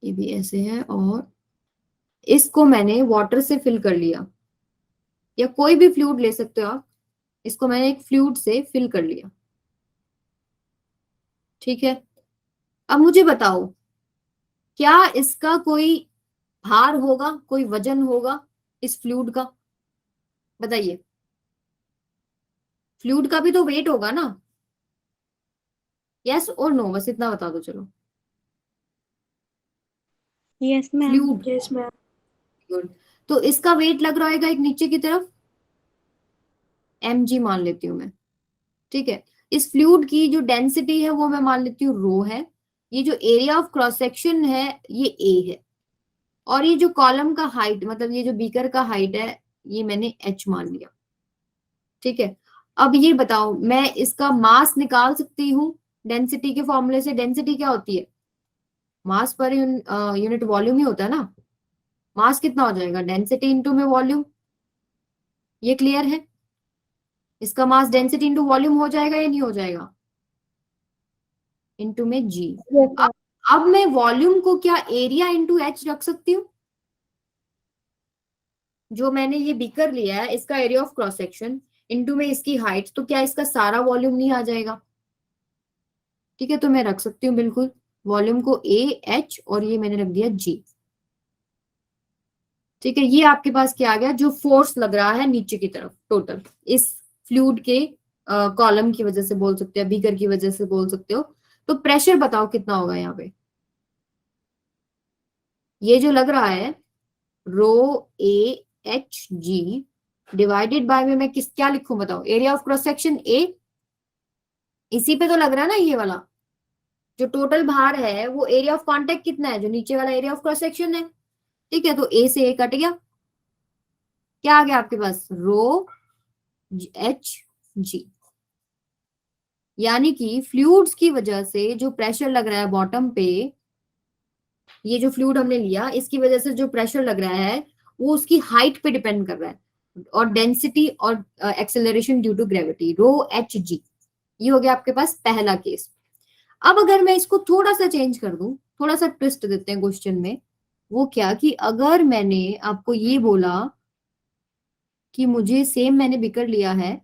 ये भी ऐसे है, और इसको मैंने वाटर से फिल कर लिया, या कोई भी फ्लूइड ले सकते हो आप, इसको मैंने एक फ्लूइड से फिल कर लिया, ठीक है। अब मुझे बताओ क्या इसका कोई भार होगा, कोई वजन होगा इस फ्लूइड का, बताइए। फ्लूइड का भी तो वेट होगा ना, यस और नो, बस इतना बता दो चलो। Yes, ma'am. Fluid, Yes, ma'am. Good. तो इसका वेट लग रहा होगा एक नीचे की तरफ, mg मान लेती हूँ मैं, ठीक है। इस फ्लूइड की जो डेंसिटी है वो मैं मान लेती हूँ रो है, ये जो एरिया ऑफ क्रॉस सेक्शन है ये ए है, और ये जो कॉलम का हाइट, मतलब ये जो बीकर का हाइट है, ये मैंने एच मान लिया, ठीक है। अब ये बताओ मैं इसका मास निकाल सकती हूँ डेंसिटी के फॉर्मूले से। डेंसिटी क्या होती है, मास पर यूनिट वॉल्यूम ही होता है ना। मास कितना हो जाएगा, डेंसिटी इंटू में वॉल्यूम, ये क्लियर है। इसका मास डेंसिटी इंटू वॉल्यूम हो जाएगा या नहीं हो जाएगा, इंटू में जी। Yes, ma'am. अब मैं वॉल्यूम को क्या एरिया इंटू एच रख सकती हूँ। जो मैंने ये बीकर लिया है इसका area of cross section into में इसकी हाइट, तो क्या इसका सारा वॉल्यूम नहीं आ जाएगा, ठीक है। तो मैं रख सकती हूँ बिल्कुल वॉल्यूम को ए एच, और ये मैंने रख दिया जी, ठीक है। ये आपके पास क्या आ गया, जो फोर्स लग रहा है नीचे की तरफ टोटल इस फ्लूइड के कॉलम की वजह से बोल सकते हो, बीकर की वजह से बोल सकते हो। तो प्रेशर बताओ कितना होगा यहाँ पे, ये जो लग रहा है rho A H G divided by में मैं किस क्या लिखूं बताओ, area of cross section A, इसी पे तो लग रहा है ना ये वाला। जो टोटल भार है वो एरिया ऑफ कांटेक्ट कितना है, जो नीचे वाला एरिया ऑफ क्रॉस सेक्शन है, ठीक है। तो ए से ए कट गया, क्या आ गया आपके पास, रो एच जी। यानी कि फ्लूइड्स की वजह से जो प्रेशर लग रहा है बॉटम पे, ये जो फ्लूइड हमने लिया इसकी वजह से जो प्रेशर लग रहा है वो उसकी हाइट पे डिपेंड कर रहा है, और डेंसिटी और acceleration due to gravity, rho H G. ये हो गया आपके पास पहला केस। अब अगर मैं इसको थोड़ा सा चेंज कर दूं, थोड़ा सा ट्विस्ट देते हैं क्वेश्चन में, वो क्या कि अगर मैंने आपको ये बोला कि मुझे सेम मैंने बिकर लिया है,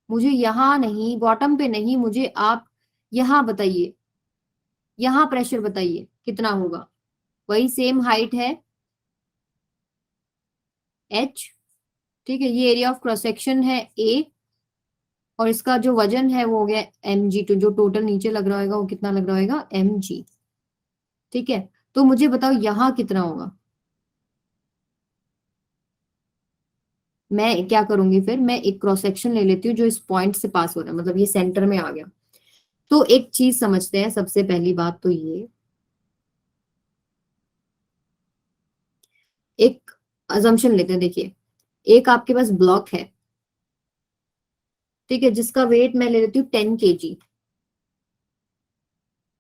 मुझे यहां नहीं बॉटम पे नहीं, मुझे आप यहां बताइए, यहां प्रेशर बताइए कितना होगा, वही सेम हाइट है एच, ठीक है, ये एरिया ऑफ क्रॉस सेक्शन है ए, और इसका जो वजन है वो हो गया एम जी, तो जो टोटल नीचे लग रहा होगा वो कितना लग रहा होगा, एम जी, ठीक है। तो मुझे बताओ यहाँ कितना होगा। मैं क्या करूंगी फिर, मैं एक क्रॉस सेक्शन ले लेती हूँ जो इस पॉइंट से पास हो रहा है, मतलब ये सेंटर में आ गया। तो एक चीज समझते हैं, सबसे पहली बात तो ये, एक अजम्पशन लेते हैं। देखिए एक आपके पास ब्लॉक है, ठीक है, जिसका वेट मैं ले लेती हूँ 10 kg,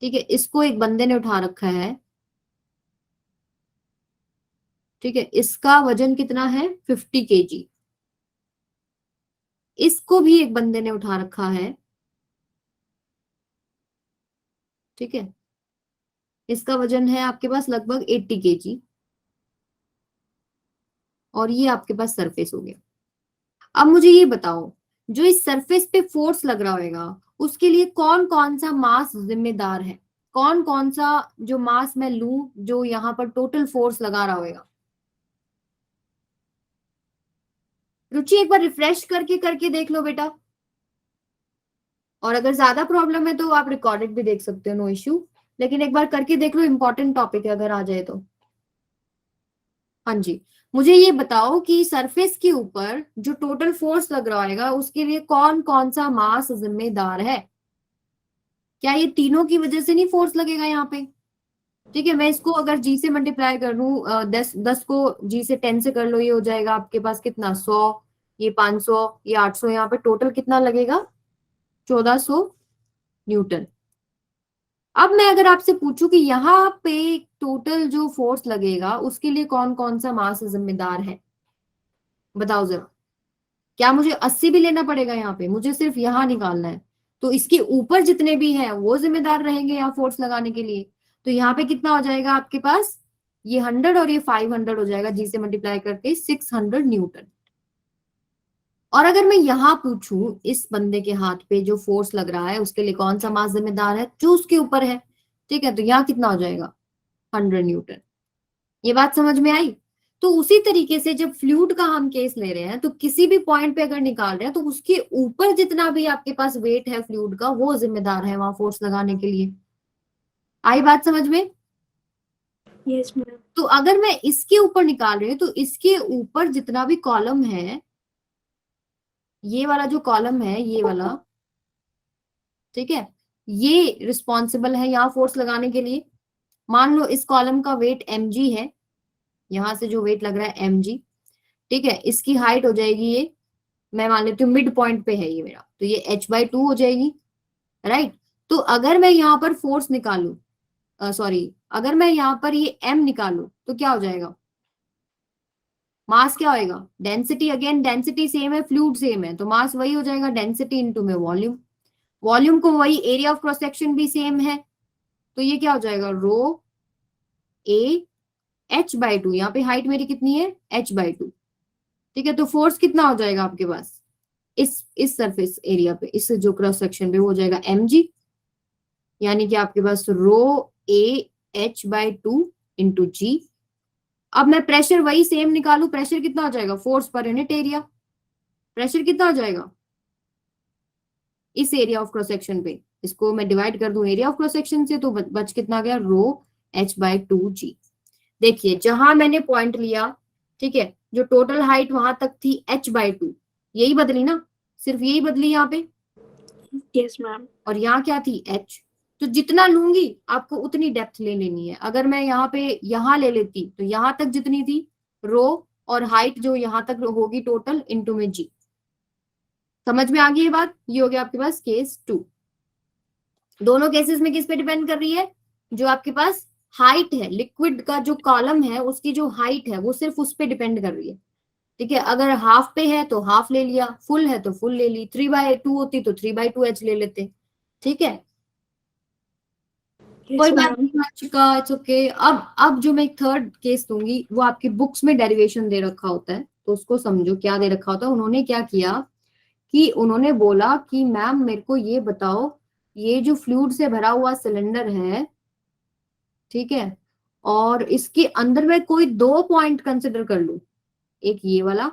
ठीक है। इसको एक बंदे ने उठा रखा है, ठीक है, इसका वजन कितना है 50 kg। इसको भी एक बंदे ने उठा रखा है, ठीक है, इसका वजन है आपके पास लगभग 80 kg, और ये आपके पास सरफेस हो गया। अब मुझे ये बताओ जो इस सरफेस पे फोर्स लग रहा होगा उसके लिए कौन कौन सा मास जिम्मेदार है, कौन कौन सा जो मास मैं लूं जो यहाँ पर टोटल फोर्स लगा रहा होगा। रुचि एक बार रिफ्रेश करके करके देख लो बेटा, और अगर ज्यादा प्रॉब्लम है तो आप रिकॉर्डेड भी देख सकते हो, नो इश्यू, लेकिन एक बार करके देख लो, इंपॉर्टेंट टॉपिक है अगर आ जाए तो। हाँ जी, मुझे ये बताओ कि सरफेस के ऊपर जो टोटल फोर्स लग रहा होगा उसके लिए कौन कौन सा मास जिम्मेदार है। क्या ये तीनों की वजह से नहीं फोर्स लगेगा यहाँ पे, ठीक है, मैं इसको अगर जी से मल्टीप्लाई कर लूं, 10 को जी से 10 से कर लो, ये हो जाएगा आपके पास कितना, 100, ये 500, ये 800, यहाँ पे टोटल कितना लगेगा, 1400 न्यूटन। अब मैं अगर आपसे पूछूं कि यहाँ पे टोटल जो फोर्स लगेगा उसके लिए कौन कौन सा मास जिम्मेदार है, बताओ जरा। क्या मुझे 80 भी लेना पड़ेगा यहाँ पे, मुझे सिर्फ यहाँ निकालना है। तो इसके ऊपर जितने भी हैं वो जिम्मेदार रहेंगे यहाँ फोर्स लगाने के लिए। तो यहाँ पे कितना हो जाएगा आपके पास, ये 100 और ये 500 हो जाएगा, जी से मल्टीप्लाई करके 600 न्यूटन। और अगर मैं यहाँ पूछूं इस बंदे के हाथ पे जो फोर्स लग रहा है उसके लिए कौन सा मास जिम्मेदार है, जो उसके ऊपर है, ठीक है, तो यहाँ कितना हो जाएगा, 100 न्यूटन। ये बात समझ में आई। तो उसी तरीके से जब फ्लूइड का हम केस ले रहे हैं तो किसी भी पॉइंट पे अगर निकाल रहे हैं तो उसके ऊपर जितना भी आपके पास वेट है फ्लूइड का वो जिम्मेदार है वहां फोर्स लगाने के लिए। आई बात समझ में। Yes, ma'am. तो अगर मैं इसके ऊपर निकाल रही हूँ तो इसके ऊपर जितना भी कॉलम है, ये वाला जो कॉलम है ये वाला, ठीक है, ये रिस्पॉन्सिबल है यहाँ फोर्स लगाने के लिए। मान लो इस कॉलम का वेट mg है, यहां से जो वेट लग रहा है mg, ठीक है, इसकी हाइट हो जाएगी ये, मैं मान लेती हूँ मिड पॉइंट पे है ये मेरा, तो ये h/2 हो जाएगी, राइट। तो अगर मैं यहाँ पर फोर्स निकालू, सॉरी, अगर मैं यहाँ पर ये m निकालू तो क्या हो जाएगा, मास क्या होएगा, डेंसिटी, अगेन डेंसिटी सेम है, फ्लूइड सेम है, तो मास वही हो जाएगा, डेंसिटी इनटू में वॉल्यूम, वॉल्यूम को वही, एरिया ऑफ क्रॉस सेक्शन भी सेम है, तो ये क्या हो जाएगा, रो ए h/2, यहाँ पे हाइट मेरी कितनी है, h/2, ठीक है। तो फोर्स कितना हो जाएगा आपके पास इस सरफेस एरिया पे, इस जो क्रॉस सेक्शन पे, वो हो जाएगा mg, यानी कि आपके पास रो ए h/2 इंटू जी। अब मैं प्रेशर वही सेम निकालू, प्रेशर कितना हो जाएगा, force per unit area, pressure कितना हो जाएगा इस एरिया ऑफ क्रॉस सेक्शन पे, इसको मैं डिवाइड कर दूं एरिया ऑफ क्रॉस सेक्शन से, तो बच कितना गया, रो h/2g। देखिए जहां मैंने पॉइंट लिया, ठीक है, जो टोटल हाइट वहां तक थी h/2, यही बदली ना, सिर्फ यही बदली यहाँ पे, Yes, ma'am. और यहाँ क्या थी h। तो जितना लूंगी आपको उतनी डेप्थ ले लेनी है। अगर मैं यहाँ पे यहाँ ले लेती तो यहाँ तक जितनी थी रो, और हाइट जो यहाँ तक होगी टोटल इंटू में जी। समझ में आ गई ये बात। ये हो गया आपके पास केस 2। दोनों केसेस में किस पे डिपेंड कर रही है, जो आपके पास हाइट है, लिक्विड का जो कॉलम है उसकी जो हाइट है वो सिर्फ उस पे डिपेंड कर रही है, ठीक है। अगर हाफ पे है तो हाफ ले लिया, फुल है तो फुल ले ली, 3/2 होती तो 3/2h ले लेते, ठीक है। Yes, कोई बात ma'am. नहीं माचिका, इट्स ओके। अब जो मैं एक थर्ड केस दूंगी वो आपकी बुक्स में डेरिवेशन दे रखा होता है, तो उसको समझो क्या दे रखा होता है। उन्होंने क्या किया कि उन्होंने बोला कि मैम मेरे को ये बताओ, ये जो फ्लूइड से भरा हुआ सिलेंडर है, ठीक है, और इसके अंदर मैं कोई 2 पॉइंट कंसिडर कर लूं, एक ये वाला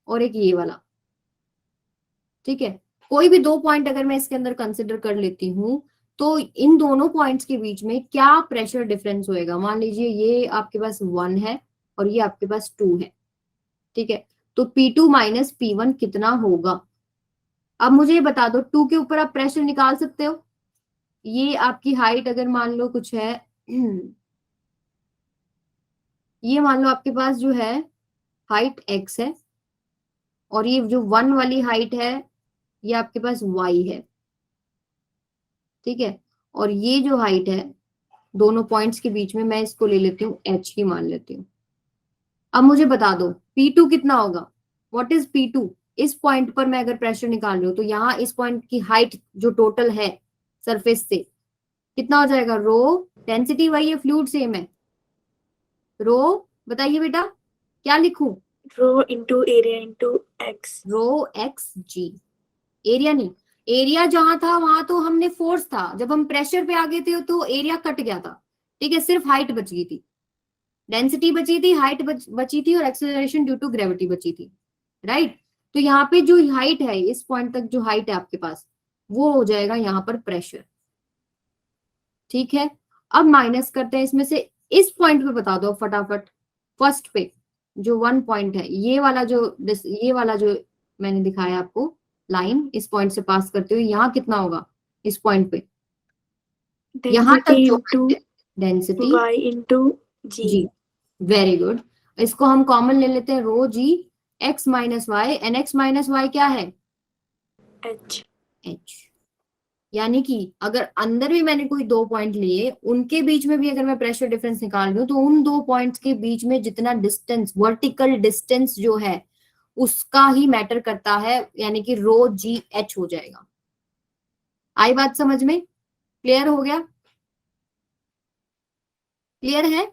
और एक ये वाला, ठीक है, कोई भी 2 पॉइंट अगर मैं इसके अंदर कंसिडर कर लेती हूँ तो इन दोनों पॉइंट्स के बीच में क्या प्रेशर डिफरेंस होएगा। मान लीजिए ये आपके पास 1 है और ये आपके पास 2 है, ठीक है, तो P2 माइनस P1 कितना होगा। अब मुझे ये बता दो, 2 के ऊपर आप प्रेशर निकाल सकते हो। ये आपकी हाइट अगर मान लो कुछ है, ये मान लो आपके पास जो है हाइट x है, और ये जो 1 वाली हाइट है ये आपके पास y है, ठीक है, और ये जो हाइट है दोनों पॉइंट्स के बीच में, मैं इसको ले लेती हूँ h ही मान लेती हूँ। अब मुझे बता दो P2 कितना होगा, व्हाट इज P2। इस पॉइंट पर मैं अगर प्रेशर निकाल रही हूँ तो यहाँ इस पॉइंट की हाइट जो टोटल है सरफेस से कितना हो जाएगा, रो, डेंसिटी वही है, फ्लूइड सेम है, रो, बताइए बेटा क्या लिखूं, Rho into area into x. रो एक्स जी, एरिया नहीं, एरिया जहां था वहां तो हमने फोर्स था, जब हम प्रेशर पे आ गए थे तो एरिया कट गया था, ठीक है, सिर्फ हाइट बच गई थी, डेंसिटी बची थी, हाइट बची थी, और एक्सेलरेशन ड्यू टू ग्रेविटी बची थी, राइट। तो यहाँ पे जो हाइट है, इस पॉइंट तक जो हाइट है आपके पास, वो हो जाएगा यहाँ पर प्रेशर, ठीक है। अब माइनस करते हैं इसमें से, इस पॉइंट पे बता दो फटाफट, फर्स्ट पे जो 1 पॉइंट है, ये वाला जो मैंने दिखाया आपको लाइन, इस पॉइंट से पास करते हुए यहाँ कितना होगा, इस पॉइंट पे यहाँ तक Density जो into height है, डेंसिटी Y into G. जी, वेरी गुड। इसको हम कॉमन ले लेते हैं, rho G X minus Y, N X minus Y क्या है, H. एच। यानी कि अगर अंदर भी मैंने कोई दो पॉइंट लिए, उनके बीच में भी अगर मैं प्रेशर डिफरेंस निकाल रही हूँ, तो उन दो पॉइंट्स के बीच में जितना डिस्टेंस, वर्टिकल डिस्टेंस जो है, उसका ही मैटर करता है, यानी कि रो जी एच हो जाएगा। आई बात समझ में? क्लियर हो गया? क्लियर है?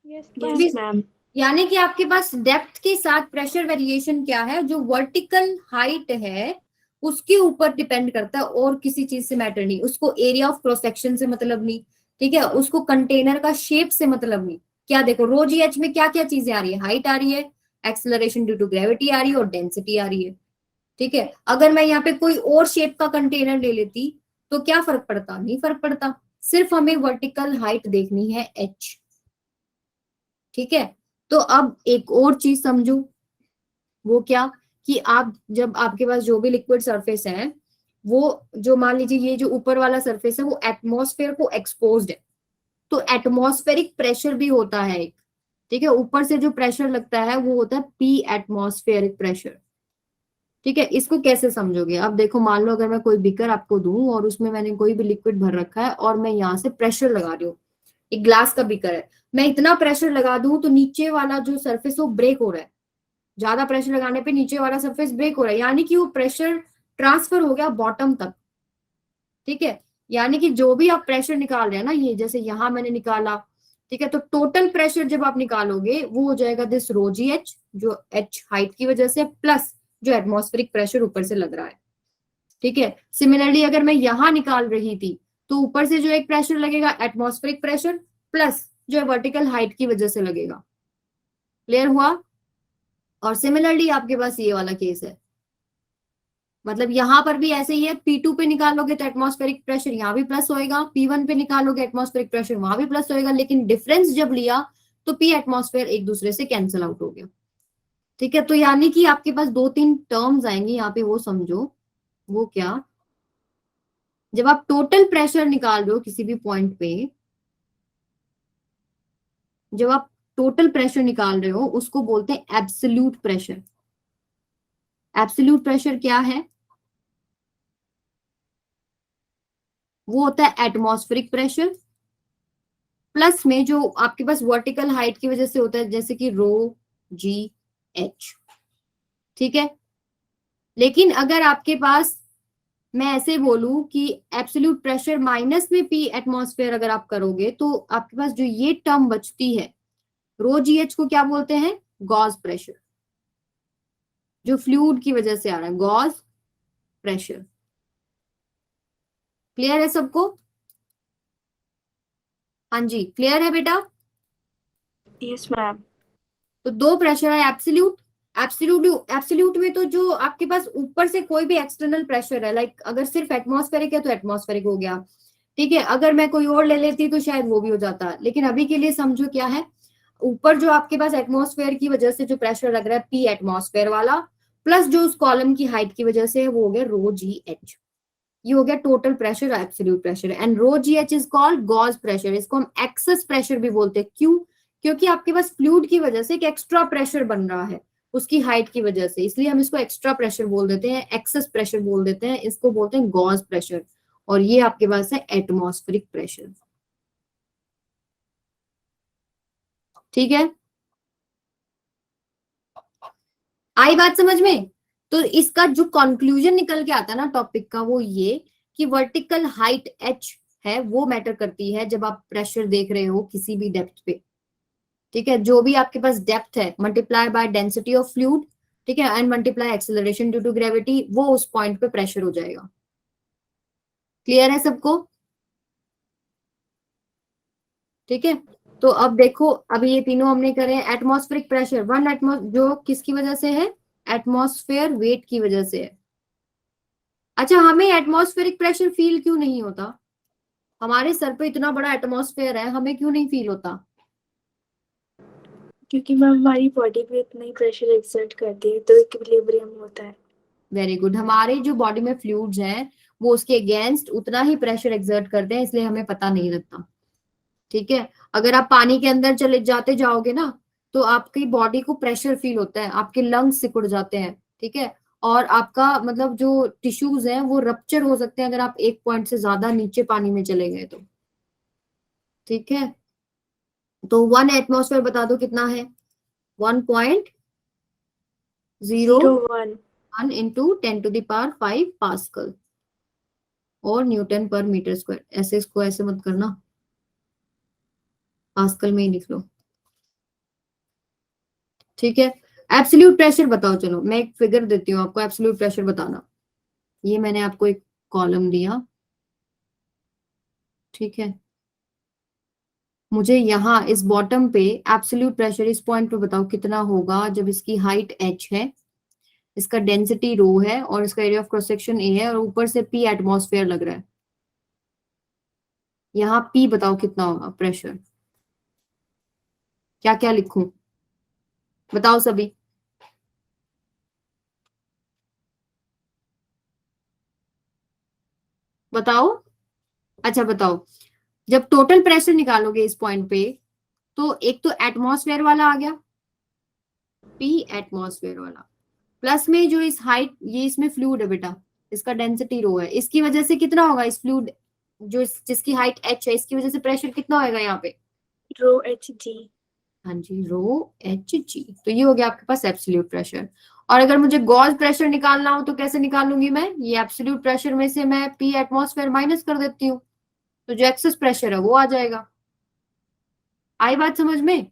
Yes, Yes, ma'am. ma'am. यानी कि आपके पास डेप्थ के साथ प्रेशर वेरिएशन क्या है, जो वर्टिकल हाइट है उसके ऊपर डिपेंड करता है, और किसी चीज से मैटर नहीं। उसको एरिया ऑफ क्रॉस सेक्शन से मतलब नहीं, ठीक है, उसको कंटेनर का शेप से मतलब नहीं। क्या देखो, रो जी एच में क्या क्या चीजें आ रही है, हाइट आ रही है, एक्सेलरेशन ड्यू टू ग्रेविटी आ रही है, और डेंसिटी आ रही है। ठीक है, अगर मैं यहाँ पे कोई और शेप का कंटेनर ले लेती तो क्या फर्क पड़ता, नहीं फर्क पड़ता, सिर्फ हमें वर्टिकल हाइट देखनी है एच। ठीक है, तो अब एक और चीज समझो, वो क्या, कि आप जब आपके पास जो भी लिक्विड सरफेस है, वो जो मान लीजिए ये जो ऊपर वाला सरफेस है वो एटमॉस्फेयर को एक्सपोज्ड है, तो एटमॉस्फेरिक प्रेशर भी होता है एक। ठीक है, ऊपर से जो प्रेशर लगता है वो होता है पी एटमॉस्फेरिक प्रेशर। ठीक है, इसको कैसे समझोगे? अब देखो, मान लो अगर मैं कोई बीकर आपको दूं और उसमें मैंने कोई भी लिक्विड भर रखा है और मैं यहाँ से प्रेशर लगा रही हूँ, एक ग्लास का बीकर है, मैं इतना प्रेशर लगा दूं तो नीचे वाला जो सरफेस वो ब्रेक हो रहा है, ज्यादा प्रेशर लगाने पे नीचे वाला सरफेस ब्रेक हो रहा है, यानी कि वो प्रेशर ट्रांसफर हो गया बॉटम तक। ठीक है, यानी कि जो भी आप प्रेशर निकाल रहे हैं ना, ये जैसे यहां मैंने निकाला, ठीक है, तो टोटल प्रेशर जब आप निकालोगे वो हो जाएगा दिस रो जी एच, जो एच हाइट की वजह से, प्लस जो एटमॉस्फेरिक प्रेशर ऊपर से लग रहा है। ठीक है, सिमिलरली अगर मैं यहां निकाल रही थी तो ऊपर से जो एक प्रेशर लगेगा एटमॉस्फेरिक प्रेशर, प्लस जो वर्टिकल हाइट की वजह से लगेगा। क्लियर हुआ? और सिमिलरली आपके पास ये वाला केस है, मतलब यहां पर भी ऐसे ही है, P2 पे निकालोगे तो एटमॉस्फेरिक प्रेशर यहाँ भी प्लस होएगा, P1 पे निकालोगे एटमॉस्फेरिक प्रेशर वहां भी प्लस होएगा, लेकिन डिफरेंस जब लिया तो P एटमॉस्फेयर एक दूसरे से कैंसिल आउट हो गया। ठीक है, तो यानी कि आपके पास दो तीन टर्म्स आएंगे यहाँ पे, वो समझो। वो क्या, जब आप टोटल प्रेशर निकाल रहे हो किसी भी पॉइंट पे, जब आप टोटल प्रेशर निकाल रहे हो उसको बोलते हैं एब्सोल्यूट प्रेशर। एब्सोल्यूट प्रेशर क्या है? वो होता है एटमॉस्फेरिक प्रेशर प्लस में जो आपके पास वर्टिकल हाइट की वजह से होता है, जैसे कि रो जी एच। ठीक है, लेकिन अगर आपके पास, मैं ऐसे बोलूं कि एब्सोल्यूट प्रेशर माइनस में पी एटमॉस्फेयर अगर आप करोगे, तो आपके पास जो ये टर्म बचती है रो जी एच को क्या बोलते हैं, गॉस प्रेशर, जो फ्लूइड की वजह से आ रहा है, गॉस प्रेशर। क्लियर है सबको? हाँ जी, क्लियर है बेटा? Yes, ma'am. तो दो प्रेशर है, एब्सोल्यूट, एब्सोल्यूट में तो जो आपके पास ऊपर से कोई भी एक्सटर्नल प्रेशर है, लाइक अगर सिर्फ एटमॉस्फेरिक है तो एटमॉस्फेरिक हो गया। ठीक है, अगर मैं कोई और ले लेती तो शायद वो भी हो जाता, लेकिन अभी के लिए समझो क्या है, ऊपर जो आपके पास एटमॉस्फेयर की वजह से जो प्रेशर लग रहा है पी एटमॉस्फेयर वाला, प्लस जो उस कॉलम की हाइट की वजह से है वो हो गया रो जी एच। ये हो गया total pressure, absolute pressure, and rho G H is called gauge pressure. इसको हम एक्सेस प्रेशर भी बोलते हैं। क्यों? क्योंकि आपके पास फ्लूइड की वजह से एक एक्स्ट्रा प्रेशर बन रहा है उसकी हाइट की वजह से, इसलिए हम इसको एक्स्ट्रा प्रेशर बोल देते हैं, एक्सेस प्रेशर बोल देते हैं, इसको बोलते हैं गॉस प्रेशर। और ये आपके पास है एटमॉस्फेरिक प्रेशर। ठीक है, आई बात समझ में? तो इसका जो कंक्लूजन निकल के आता है ना टॉपिक का, वो ये कि वर्टिकल हाइट एच है वो मैटर करती है जब आप प्रेशर देख रहे हो किसी भी डेप्थ पे। ठीक है, जो भी आपके पास डेप्थ है multiply by density of fluid, ठीक है, and multiply acceleration due to gravity, वो उस पॉइंट पे प्रेशर हो जाएगा। क्लियर है सबको? ठीक है, तो अब देखो, अभी ये तीनों हमने करे। एटमॉस्फेरिक प्रेशर, वन एटमॉस जो किसकी वजह से है, एटमॉस्फेयर वेट की वजह से है। अच्छा, हमें एटमॉस्फेरिक प्रेशर फील क्यों नहीं होता? हमारे सर पे इतना बड़ा एटमॉस्फेयर है, हमें क्यों नहीं फील होता? क्योंकि मैम हमारी बॉडी पे इतना ही प्रेशर एक्सर्ट करती है तो इक्विलिब्रियम होता है। Very good. हमारे जो बॉडी में फ्लूइड्स हैं वो उसके अगेंस्ट उतना ही प्रेशर एक्सर्ट करते हैं, इसलिए हमें पता नहीं लगता। ठीक है, अगर आप पानी के अंदर चले जाते जाओगे ना तो आपकी बॉडी को प्रेशर फील होता है, आपके लंग्स सिकुड़ जाते हैं। ठीक है, और आपका मतलब जो टिश्यूज हैं वो रप्चर हो सकते हैं अगर आप एक पॉइंट से ज्यादा नीचे पानी में चले गए तो। ठीक है, तो 1 एटमॉस्फेयर बता दो कितना है? 1.01 1 इंटू 10⁵ पास्कल और न्यूटन पर मीटर स्क्वायर। ऐसे इसको ऐसे मत करना, पास्कल में ही लिख लो। ठीक है, एब्सोल्यूट प्रेशर बताओ। चलो मैं एक फिगर देती हूँ आपको, एब्सोल्यूट प्रेशर बताना। ये मैंने आपको एक कॉलम दिया, ठीक है, मुझे यहाँ इस बॉटम पे एब्सोल्यूट प्रेशर इस पॉइंट पे बताओ कितना होगा जब इसकी हाइट h है, इसका डेंसिटी रो है और इसका area of cross section a है और ऊपर से p एटमॉस्फेयर लग रहा है। यहाँ p बताओ कितना होगा प्रेशर? क्या क्या लिखूं बताओ सभी? बताओ। अच्छा बताओ, जब टोटल प्रेशर निकालोगे इस पॉइंट पे तो एक तो एटमॉस्फेयर वाला आ गया, p एटमॉस्फेयर वाला, प्लस में जो इस हाइट, ये इसमें फ्लूइड है बेटा, इसका डेंसिटी रो है, इसकी वजह से कितना होगा इस फ्लूइड जो जिसकी हाइट h है, इसकी वजह से प्रेशर कितना होगा यहाँ पे? रो एच जी। हाँ जी, रो एच जी। तो ये हो गया आपके पास एब्सोल्यूट प्रेशर। और अगर मुझे गॉस प्रेशर निकालना हो तो कैसे निकालूंगी मैं? ये एब्सोल्यूट प्रेशर में से मैं p एटमॉस्फेयर माइनस कर देती हूँ, तो जो एक्सेस प्रेशर है वो आ जाएगा। आई बात समझ में?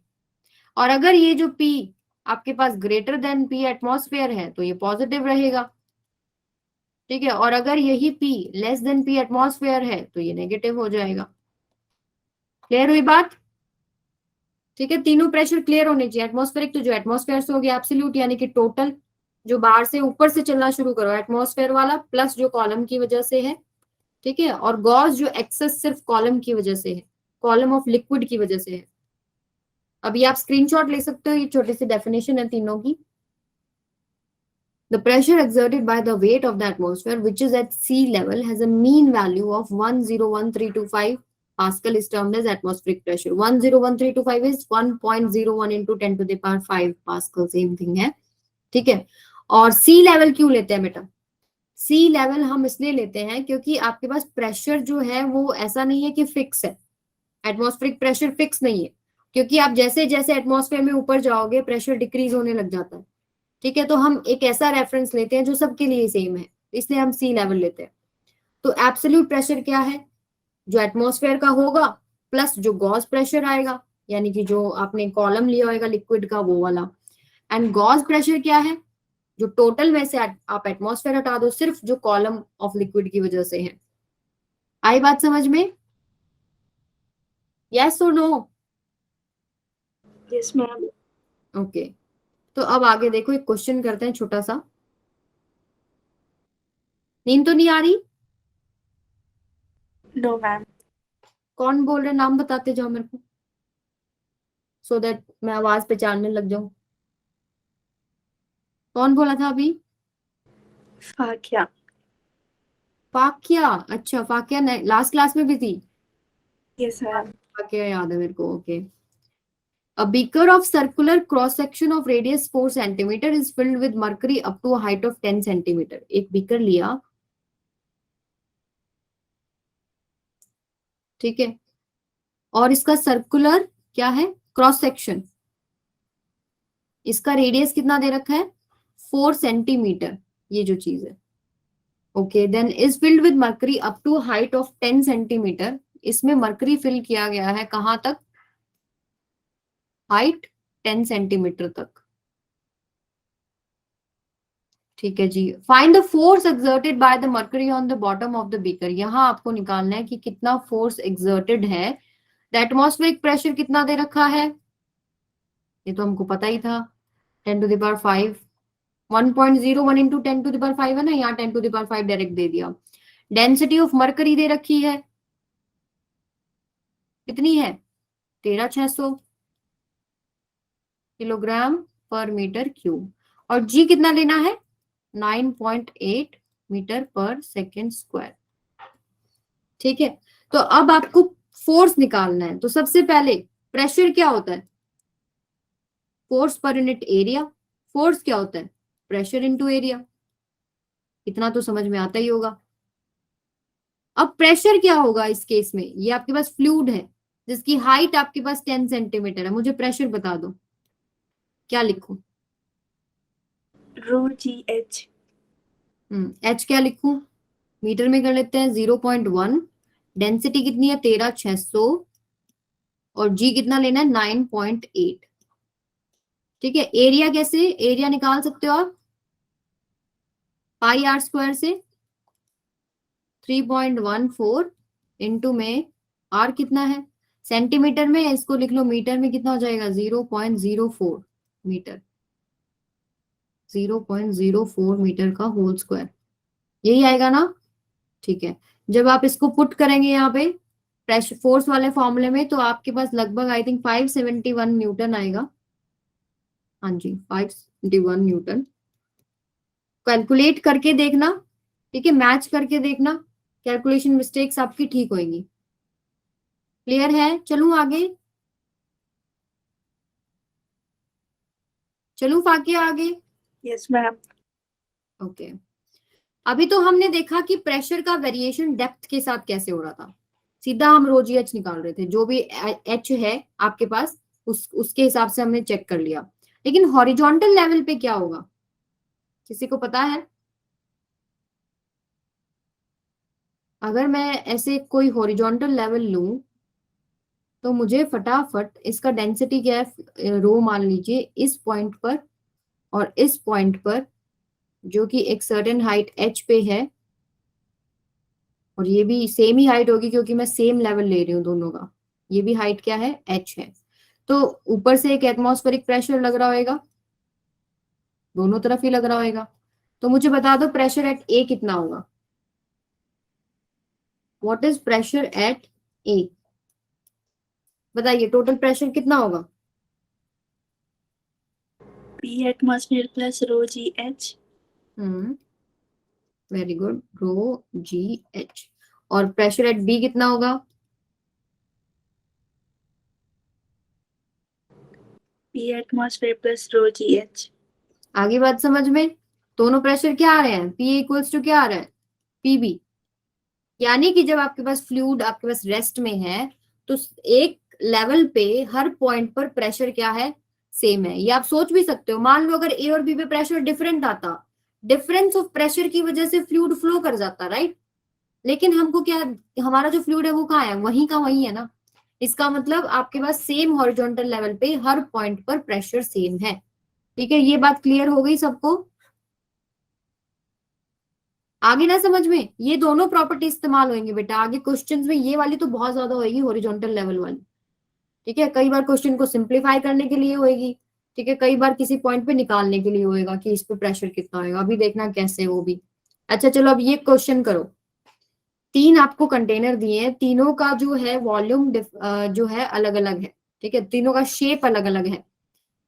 और अगर ये जो p आपके पास ग्रेटर देन p एटमॉस्फेयर है तो ये पॉजिटिव रहेगा। ठीक है, और अगर यही p less than p atmosphere है तो ये नेगेटिव हो जाएगा। क्लियर हुई बात? ठीक है, तीनों प्रेशर क्लियर होने चाहिए। एटमॉस्फेरिक तो जो एटमॉस्फेयर से हो गया एब्सोल्यूट, यानी कि टोटल जो बाहर से ऊपर से चलना शुरू करो एटमॉस्फेयर वाला, प्लस जो कॉलम की वजह से है। ठीक है, और गॉस जो एक्सेस सिर्फ कॉलम की वजह से है, कॉलम ऑफ लिक्विड की वजह से है। अभी आप स्क्रीनशॉट ले सकते हो, ये छोटी सी डेफिनेशन है तीनों की। The pressure exerted by the weight of the atmosphere, which is at sea level, has a mean value of 101325 Pascal, is termed as atmospheric pressure. 101325 is 1.01 into 10 to the power 5 Pascal, same thing है। ठीक है, और सी level क्यों लेते हैं बेटा? सी level हम इसलिए लेते हैं क्योंकि आपके पास प्रेशर जो है वो ऐसा नहीं है कि फिक्स है, एटमॉस्फेरिक प्रेशर फिक्स नहीं है, क्योंकि आप जैसे जैसे एटमॉस्फेयर में ऊपर जाओगे प्रेशर डिक्रीज होने लग जाता है। ठीक है, तो हम एक ऐसा रेफरेंस लेते हैं जो सबके लिए सेम है, इसलिए हम सी लेवल लेते हैं। तो एब्सोल्यूट प्रेशर क्या है? जो एटमॉस्फेयर का होगा प्लस जो गॉस प्रेशर आएगा, यानी कि जो आपने कॉलम लिया होगा लिक्विड का वो वाला। एंड गॉस प्रेशर क्या है? जो टोटल में से आप एटमॉस्फेयर हटा दो, सिर्फ जो कॉलम ऑफ लिक्विड की वजह से है। आई बात समझ में? यस और नो? Yes ma'am. ओके, तो अब आगे देखो, एक क्वेश्चन करते हैं छोटा सा। नींद तो नहीं आ रही? No ma'am. कौन बोल रहे, नाम बताते जाओ मेरे को, सो दैट मैं आवाज पहचानने लग जाऊं। कौन बोला था अभी? फाकिया। फाकिया। अच्छा, फाकिया लास्ट क्लास में भी थी। Yes ma'am. फाकिया याद है मेरे को। Okay, a beaker of circular cross section of radius 4 centimeter is filled with mercury up to a height of 10 centimeter। एक बीकर लिया, ठीक है, और इसका सर्कुलर क्या है? क्रॉस सेक्शन, इसका रेडियस कितना दे रखा है? 4 सेंटीमीटर, ये जो चीज है। Okay, then is filled with mercury up to height of 10 centimetre. इसमें मर्करी फिल किया गया है कहां तक? हाइट 10 सेंटीमीटर तक। ठीक है जी, find the force exerted by the mercury on the bottom of the beaker. यहां आपको निकालना है कि कितना फोर्स एक्सर्टेड है। द एटमॉस्फेरिक प्रेशर कितना दे रखा है? ये तो हमको पता ही था, 10 to the power 5। 1.01 into 10 to the power 5 है ना, यहाँ 10 टू द पावर 5 डायरेक्ट दे दिया। डेंसिटी ऑफ मर्करी दे रखी है, कितनी है? 13600 किलोग्राम पर मीटर क्यूब। और जी कितना लेना है? 9.8 मीटर पर सेकेंड स्क्वायर। ठीक है, तो अब आपको फोर्स निकालना है। तो सबसे पहले प्रेशर क्या होता है? Force per unit area. Force क्या होता है? Pressure into area. इतना तो समझ में आता ही होगा। अब प्रेशर क्या होगा इस केस में? ये आपके पास फ्लूइड है जिसकी हाइट आपके पास 10 सेंटीमीटर है। मुझे प्रेशर बता दो, क्या लिखूं? Rho GH. एच क्या लिखूं? मीटर में कर लेते हैं, 0.1। डेंसिटी कितनी है? 13,600। और जी कितना लेना है? 9.8। ठीक है, एरिया कैसे एरिया निकाल सकते हो आप? पाई आर स्क्वायर से 3.14 इंटू में आर कितना है सेंटीमीटर में, इसको लिख लो मीटर में। कितना हो जाएगा? 0.04 मीटर। 0.04 मीटर का होल स्क्वायर, यही आएगा ना? ठीक है, जब आप इसको पुट करेंगे यहाँ पे प्रेशर फोर्स वाले फॉर्मूले में, तो आपके पास लगभग आई थिंक 571 न्यूटन आएगा। हाँ जी, 571 न्यूटन। कैलकुलेट करके देखना, ठीक है, मैच करके देखना, कैलकुलेशन मिस्टेक्स आपकी ठीक होंगी। क्लियर है? चलूं आगे? चलूं फाकिया आगे? Yes, ma'am. ओके, अभी तो हमने देखा कि प्रेशर का वेरिएशन डेप्थ के साथ कैसे हो रहा था। सीधा हम रो जी एच निकाल रहे थे, जो भी एच है आपके पास उसके हिसाब से हमने चेक कर लिया। लेकिन हॉरिजॉन्टल लेवल पे क्या होगा, किसी को पता है? अगर मैं ऐसे कोई हॉरिजॉन्टल लेवल लूं तो मुझे फटाफट इसका डेंसिटी क्या है, रो मान लीजिए, इस पॉइंट पर और इस पॉइंट पर, जो कि एक सर्टेन हाइट एच पे है, और ये भी सेम ही हाइट होगी क्योंकि मैं सेम लेवल ले रही हूँ दोनों का। ये भी हाइट क्या है? एच है। तो ऊपर से एक एटमॉस्फेरिक प्रेशर लग रहा होगा, दोनों तरफ ही लग रहा होगा। तो मुझे बता दो प्रेशर एट ए कितना होगा? व्हाट इज प्रेशर एट ए? बताइए, टोटल प्रेशर कितना होगा? P atmosphere plus rho GH. Very good, rho G H. और प्रेशर एट बी कितना होगा? P atmosphere plus rho GH. आगे बात समझ में? दोनों प्रेशर क्या आ रहे हैं? पी इक्वल्स टू क्या आ रहा है? पीबी। यानी कि जब आपके पास फ्लूइड आपके पास रेस्ट में है, तो एक लेवल पे हर पॉइंट पर प्रेशर क्या है? सेम है। ये आप सोच भी सकते हो, मान लो अगर ए और बी पे प्रेशर डिफरेंट आता, डिफरेंस ऑफ प्रेशर की वजह से फ्लूइड फ्लो कर जाता, राइट? लेकिन हमको क्या, हमारा जो फ्लूइड है वो कहाँ है? वहीं का वहीं है ना। इसका मतलब आपके पास सेम हॉरिजॉन्टल लेवल पे हर पॉइंट पर प्रेशर सेम है। ठीक है, ये बात क्लियर हो गई सबको? आगे ना समझ में, ये दोनों प्रॉपर्टी इस्तेमाल होंगे बेटा आगे क्वेश्चंस में। ये वाली तो बहुत ज्यादा होगी, हॉरिजॉन्टल लेवल वाली। ठीक है, कई बार क्वेश्चन को सिंप्लीफाई करने के लिए होगी, ठीक है, कई बार किसी पॉइंट पे निकालने के लिए होएगा कि इस पे प्रेशर कितना होगा। अभी देखना कैसे वो भी। अच्छा चलो, अब ये क्वेश्चन करो। तीन आपको कंटेनर दिए हैं, तीनों का जो है वॉल्यूम जो है अलग अलग है। ठीक है, तीनों का शेप अलग अलग है।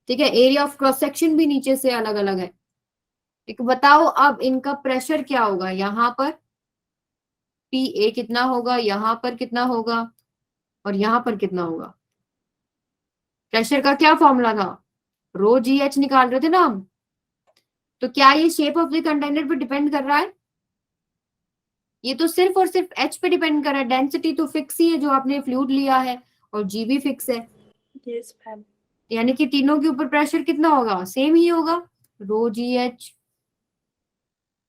ठीक है, एरिया ऑफ क्रॉस सेक्शन भी नीचे से अलग अलग है। ठीक, बताओ अब इनका प्रेशर क्या होगा? यहाँ पर पी ए कितना होगा, यहाँ पर कितना होगा, और यहाँ पर कितना होगा? प्रेशर का क्या फॉर्मूला था? रो जी एच निकाल रहे थे ना हम। तो क्या ये शेप ऑफ द कंटेनर पे डिपेंड कर रहा है? ये तो सिर्फ और सिर्फ एच पे डिपेंड कर रहा है। डेंसिटी तो फिक्स ही है जो आपने फ्लूइड लिया है, और जी भी फिक्स है। Yes, ma'am. यानी कि तीनों के ऊपर प्रेशर कितना होगा? सेम ही होगा, रो जी एच।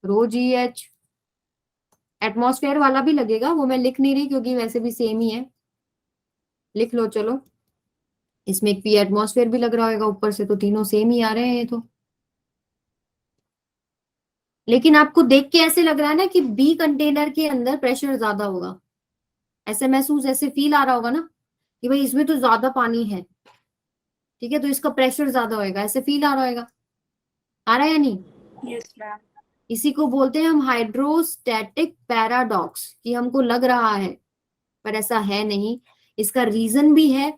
रो जी एच एटमॉस्फेयर वाला भी लगेगा, वो मैं लिख नहीं रही क्योंकि वैसे भी सेम ही है। लिख लो चलो, इसमें एक पी एटमॉस्फेयर भी लग रहा होगा ऊपर से, तो तीनों सेम ही आ रहे हैं ये तो। लेकिन आपको देख के ऐसे लग रहा है ना कि बी कंटेनर के अंदर प्रेशर ज्यादा होगा, ऐसे महसूस, ऐसे फील आ रहा होगा ना कि भाई इसमें तो ज्यादा पानी है। ठीक है, तो इसका प्रेशर ज्यादा होगा, ऐसे फील आ रहा होगा। आ रहा है या नहीं? Yes, ma'am. इसी को बोलते हैं हम हाइड्रोस्टैटिक पैराडॉक्स, कि हमको लग रहा है पर ऐसा है नहीं। इसका रीजन भी है।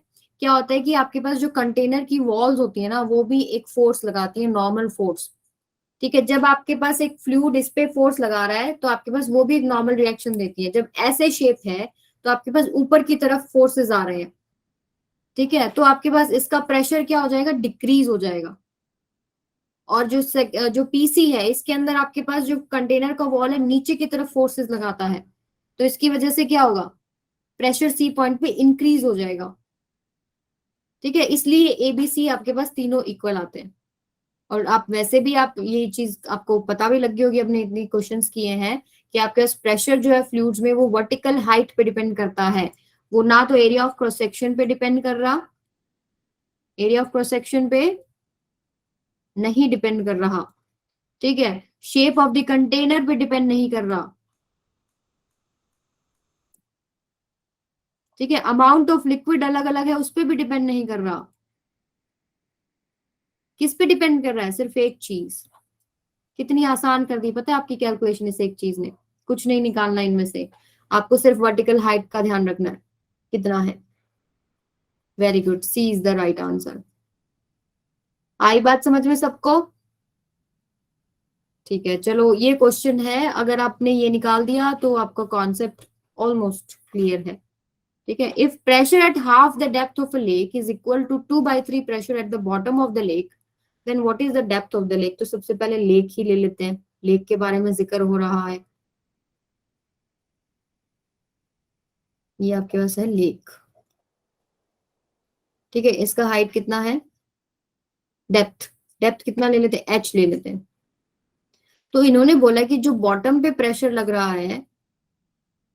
क्या होता है कि आपके पास जो कंटेनर की वॉल्स होती है ना, वो भी एक फोर्स लगाती है, नॉर्मल फोर्स। ठीक है, जब आपके पास एक फ्लूइड इस पे फोर्स लगा रहा है तो आपके पास वो भी एक नॉर्मल रिएक्शन देती है। जब ऐसे शेप है तो आपके पास ऊपर की तरफ फोर्सेस आ रहे हैं, ठीक है, तो आपके पास इसका प्रेशर क्या हो जाएगा, डिक्रीज हो जाएगा। और जो पीसी है इसके अंदर आपके पास जो कंटेनर का वॉल है नीचे की तरफ फोर्सेस लगाता है, तो इसकी वजह से क्या होगा, प्रेशर सी पॉइंट पे इंक्रीज हो जाएगा। ठीक है, इसलिए एबीसी आपके पास तीनों इक्वल आते हैं। और आप वैसे भी आप ये चीज आपको पता भी लग गई होगी, अपने इतनी क्वेश्चंस किए हैं कि आपके पास प्रेशर जो है फ्लूइड्स में वो वर्टिकल हाइट पे डिपेंड करता है, वो ना तो एरिया ऑफ क्रॉस सेक्शन पे डिपेंड कर रहा, एरिया ऑफ क्रॉस सेक्शन पे नहीं डिपेंड कर रहा, ठीक है, शेप ऑफ द कंटेनर पे डिपेंड नहीं कर रहा, ठीक है, अमाउंट ऑफ लिक्विड अलग अलग है उस पर भी डिपेंड नहीं कर रहा। किस पे डिपेंड कर रहा है, सिर्फ एक चीज। कितनी आसान कर दी पता है आपकी कैलकुलेशन इस एक चीज ने, कुछ नहीं निकालना इनमें से, आपको सिर्फ वर्टिकल हाइट का ध्यान रखना है कितना है। Very good, C is the right answer. आई बात समझ में सबको? ठीक है, चलो ये क्वेश्चन है, अगर आपने ये निकाल दिया तो आपका कॉन्सेप्ट ऑलमोस्ट क्लियर है। ठीक है, if pressure at half the depth of a lake is equal to 2/3 pressure at the bottom of the lake, then what is the depth of the lake. तो सबसे पहले लेक ही ले लेते हैं, lake के बारे में जिक्र हो रहा है। ये आपके पास है लेक, ठीक है, इसका हाइट कितना है, डेप्थ, डेप्थ कितना ले लेते हैं, एच ले लेते हैं। तो इन्होंने बोला कि जो बॉटम पे प्रेशर लग रहा है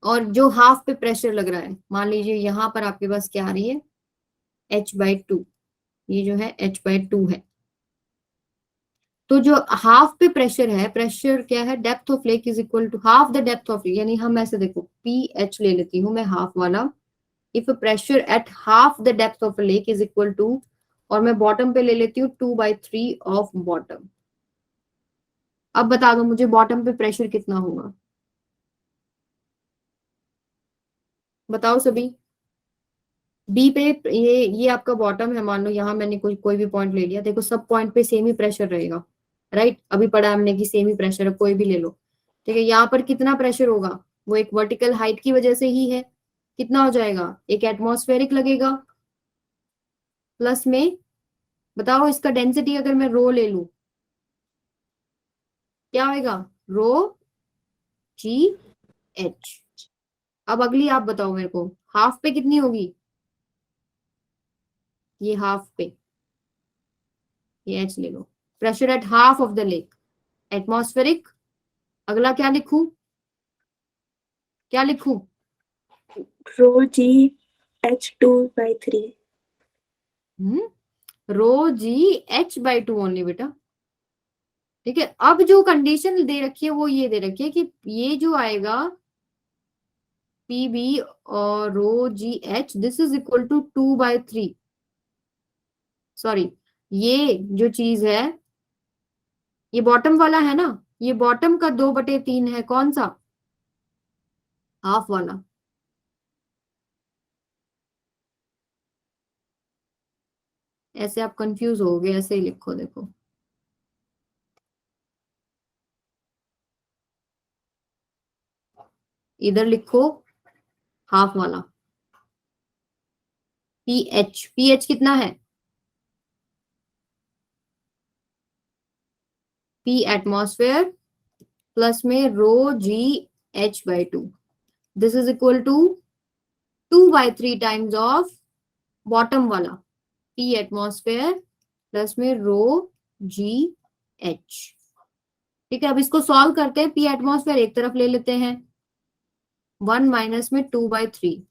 और जो हाफ पे प्रेशर लग रहा है, मान लीजिए यहाँ पर आपके पास क्या आ रही है, h/2, ये जो है h/2 है। तो जो हाफ पे प्रेशर है, प्रेशर क्या है, depth of lake is equal to half the depth of, यानी हम ऐसे देखो पी एच ले लेती हूँ मैं हाफ वाला, if pressure at half the depth of lake is equal to, और मैं बॉटम पे ले लेती हूँ 2/3 ऑफ बॉटम। अब बता दो मुझे बॉटम पे प्रेशर कितना होगा, बताओ सभी। बी पे ये आपका बॉटम है, मान लो यहाँ मैंने कोई भी पॉइंट ले लिया, देखो सब पॉइंट पे सेम ही प्रेशर रहेगा, राइट, अभी पढ़ा हमने कि सेम ही प्रेशर है, कोई भी ले लो। ठीक है, यहाँ पर कितना प्रेशर होगा, वो एक वर्टिकल हाइट की वजह से ही है, कितना हो जाएगा, एक एटमॉस्फेरिक लगेगा, प्लस में बताओ इसका डेंसिटी अगर मैं रो ले लू क्या होगा, रो जी एच। अब अगली आप बताओ मेरे को, हाफ पे कितनी होगी, ये हाफ पे, ये एच ले लो, pressure at half of the lake, atmospheric. अगला क्या लिखूं, क्या लिखूं, रो जी h2/3। रो जी h/2 ओनली बेटा। ठीक है, अब जो कंडीशन दे रखी है वो ये दे रखी है कि ये जो आएगा पी बी और rho G H, this is equal to 2/3, sorry, ये जो चीज है ये बॉटम वाला है ना, ये बॉटम का 2/3 है, कौन सा, हाफ वाला। ऐसे आप कंफ्यूज हो गए, ऐसे ही लिखो, देखो इधर लिखो हाफ वाला, पी एच कितना है, पी एटमॉस्फेयर प्लस में rho G h/2, this is equal to 2/3 times of bottom वाला, पी एटमॉस्फेयर प्लस में रो जी एच। ठीक है, अब इसको सॉल्व करते हैं, पी एटमॉस्फेयर एक तरफ ले लेते हैं, 1 माइनस में 2/3,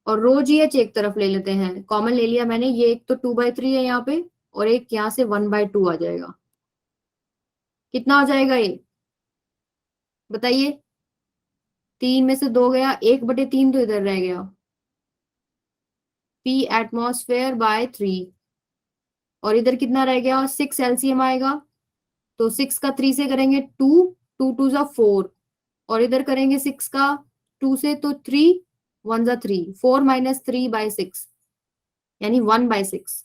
और रो जी एच एक तरफ ले लेते हैं, कॉमन ले लिया मैंने, ये एक तो 2/3 है यहाँ पे, और एक यहाँ से 1/2 आ जाएगा, कितना हो जाएगा ये बताइए, 3 में से 2 गया, 1/3 तो इधर रह गया, पी एटमॉस्फेयर बाय 3, और इधर कितना रह गया, 6 एलसीएम आएगा, तो 6 का 3 से करेंगे 2, 2 2 जा 4, और इधर करेंगे 6 का 2 से तो 3 1 जा 3, 4 माइनस 3/6 यानी 1/6,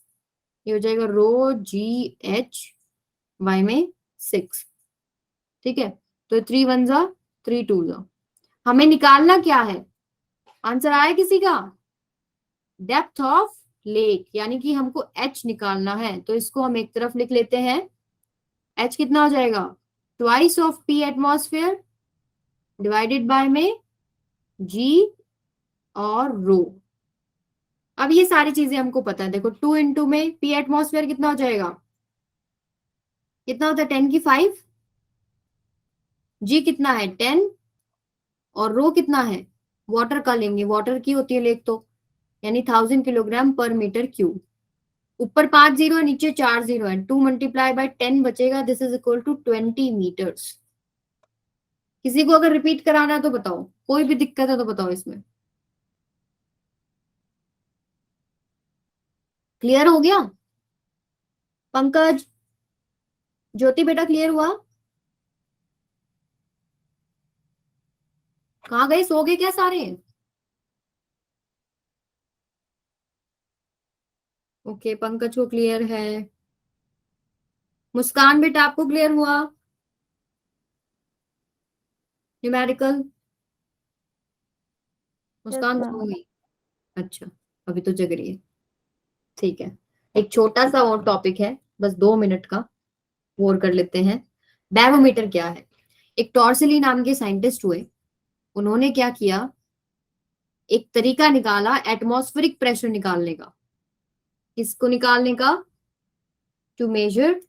ये हो जाएगा रो जी एच वाई में 6। ठीक है, तो 3 1 जा 3 2 जा। हमें निकालना क्या है, आंसर आया किसी का? डेप्थ ऑफ लेक, यानी कि हमको h निकालना है। तो इसको हम एक तरफ लिख लेते हैं। h कितना हो जाएगा? Twice of p atmosphere divided by में g और रो। अब ये सारी चीजें हमको पता है। देखो 2 इंटू में p एटमॉस्फेयर कितना हो जाएगा? कितना होता है? 10 की 5। g कितना है? 10। और रो कितना है? वाटर का लेंगे, वाटर की होती है लेक तो, यानी 1000 किलोग्राम पर मीटर क्यूब। ऊपर 5 जीरो है, नीचे 4 जीरो है, 2 मल्टीप्लाई बाय 10 बचेगा। This is equal to 20 metres. किसी को अगर रिपीट कराना है तो बताओ, कोई भी दिक्कत है तो बताओ इसमें। क्लियर हो गया? पंकज, ज्योति बेटा क्लियर हुआ? कहाँ गए, सो गए क्या सारे? ओके, पंकज को क्लियर है। मुस्कान बेटा आपको क्लियर हुआ न्यूमेरिकल? मुस्कान ma'am. सो गई? अच्छा, अभी तो जग रही है। ठीक है, एक छोटा सा और टॉपिक है, बस 2 मिनट का, वो और कर लेते हैं। बैरोमीटर क्या है? एक टॉर्सली नाम के साइंटिस्ट हुए, उन्होंने क्या किया, एक तरीका निकाला एटमॉस्फेरिक प्रेशर निकालने का। किसको निकालने का? To measure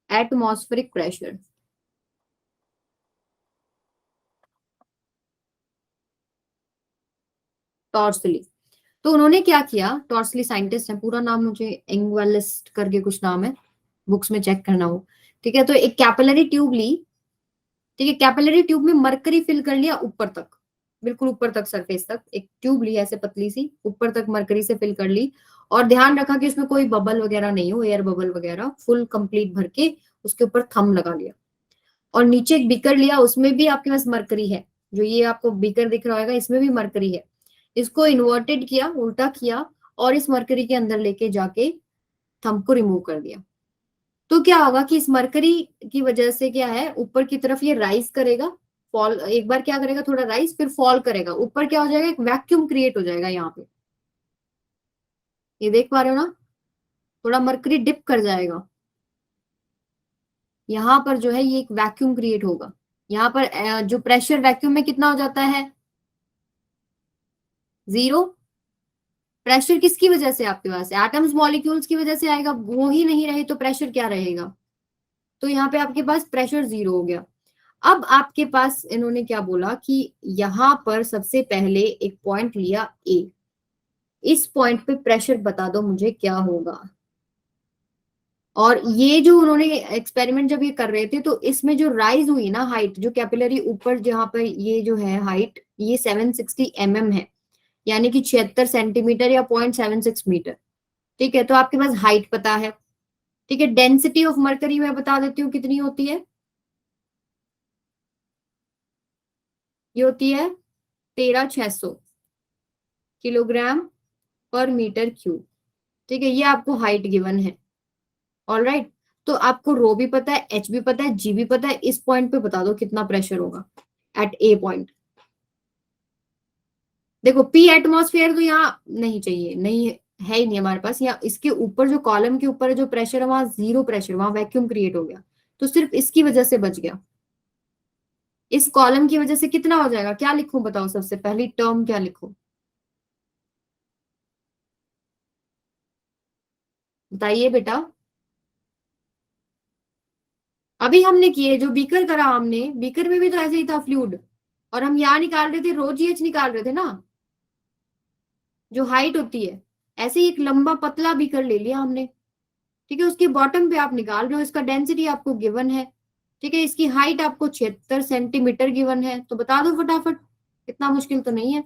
atmospheric pressure. Torricelli. तो उन्होंने क्या किया, टॉर्सली साइंटिस्ट है, पूरा नाम मुझे एंगवेलिस्ट करके कुछ नाम है, बुक्स में चेक करना हो। ठीक है, तो एक कैपिलरी ट्यूब ली। ठीक है, कैपिलरी ट्यूब में मरकरी फिल कर लिया ऊपर तक, बिल्कुल ऊपर तक, सरफेस तक एक ट्यूब ली ऐसे पतली सी, ऊपर तक मरकरी से फिल कर ली। और ध्यान रखा कि उसमें कोई बबल वगैरह नहीं हो, एयर बबल वगैरह, फुल कंप्लीट भर के उसके ऊपर थंब लगा लिया। और नीचे एक बीकर लिया, उसमें भी आपके पास मरकरी है, जो ये आपको बीकर दिख रहा होगा इसमें भी मरकरी है। इसको इन्वर्टेड किया, उल्टा किया, और इस मरकरी के अंदर लेके जाके थंब को रिमूव कर दिया। तो क्या होगा कि इस मरकरी की वजह से क्या है, ऊपर की तरफ ये राइज करेगा, फॉल, एक बार क्या करेगा, थोड़ा राइज फिर फॉल करेगा, ऊपर क्या हो जाएगा, एक वैक्यूम क्रिएट हो जाएगा यहाँ पे। ये देख पा रहे हो ना, थोड़ा मरकरी डिप कर जाएगा, यहाँ पर जो है ये एक वैक्यूम क्रिएट होगा। यहाँ पर जो प्रेशर वैक्यूम में कितना हो जाता है? 0। प्रेशर किसकी वजह से आपके पास? एटम्स मॉलिक्यूल्स की वजह से आएगा, वो ही नहीं रहे तो प्रेशर क्या रहेगा? तो यहाँ पे आपके पास प्रेशर 0 हो गया। अब आपके पास इन्होंने क्या बोला कि यहां पर सबसे पहले एक पॉइंट लिया ए, इस पॉइंट पे प्रेशर बता दो मुझे क्या होगा। और ये जो उन्होंने एक्सपेरिमेंट जब ये कर रहे थे, तो इसमें जो राइज हुई ना हाइट, जो कैपिलरी ऊपर जहां पर ये जो है हाइट, ये 760 mm है, यानी कि 76 सेंटीमीटर या 0.76 मीटर। ठीक है, तो आपके पास हाइट पता है। ठीक है, डेंसिटी ऑफ मरकरी मैं बता देती हूँ कितनी होती है, ये होती है 13600 किलोग्राम पर मीटर क्यूब। ठीक है, ये आपको हाइट गिवन है। ऑल राइट, तो आपको रो भी पता है, एच भी पता है, जी भी पता है। इस पॉइंट पे बता दो कितना प्रेशर होगा एट ए पॉइंट। देखो पी एटमॉस्फेयर तो यहाँ नहीं चाहिए, नहीं है ही नहीं हमारे पास। यहाँ इसके ऊपर जो कॉलम के ऊपर जो प्रेशर है वहां 0 प्रेशर, वहां वैक्यूम क्रिएट हो गया, तो सिर्फ इसकी वजह से बच गया। इस कॉलम की वजह से कितना हो जाएगा, क्या लिखूं बताओ, सबसे पहली टर्म क्या लिखूं, बताइए बेटा। अभी हमने किए जो बीकर करा, हमने बीकर में भी तो ऐसे ही था फ्लूइड, और हम यहाँ निकाल रहे थे, रो जी एच निकाल रहे थे ना, जो हाइट होती है। ऐसे ही एक लंबा पतला बीकर ले लिया हमने। ठीक है, उसके बॉटम पे आप निकाल रहे हो, इसका डेंसिटी आपको गिवन है। ठीक है, इसकी हाइट आपको 76 सेंटीमीटर गिवन है, तो बता दो फटाफट, इतना मुश्किल तो नहीं है।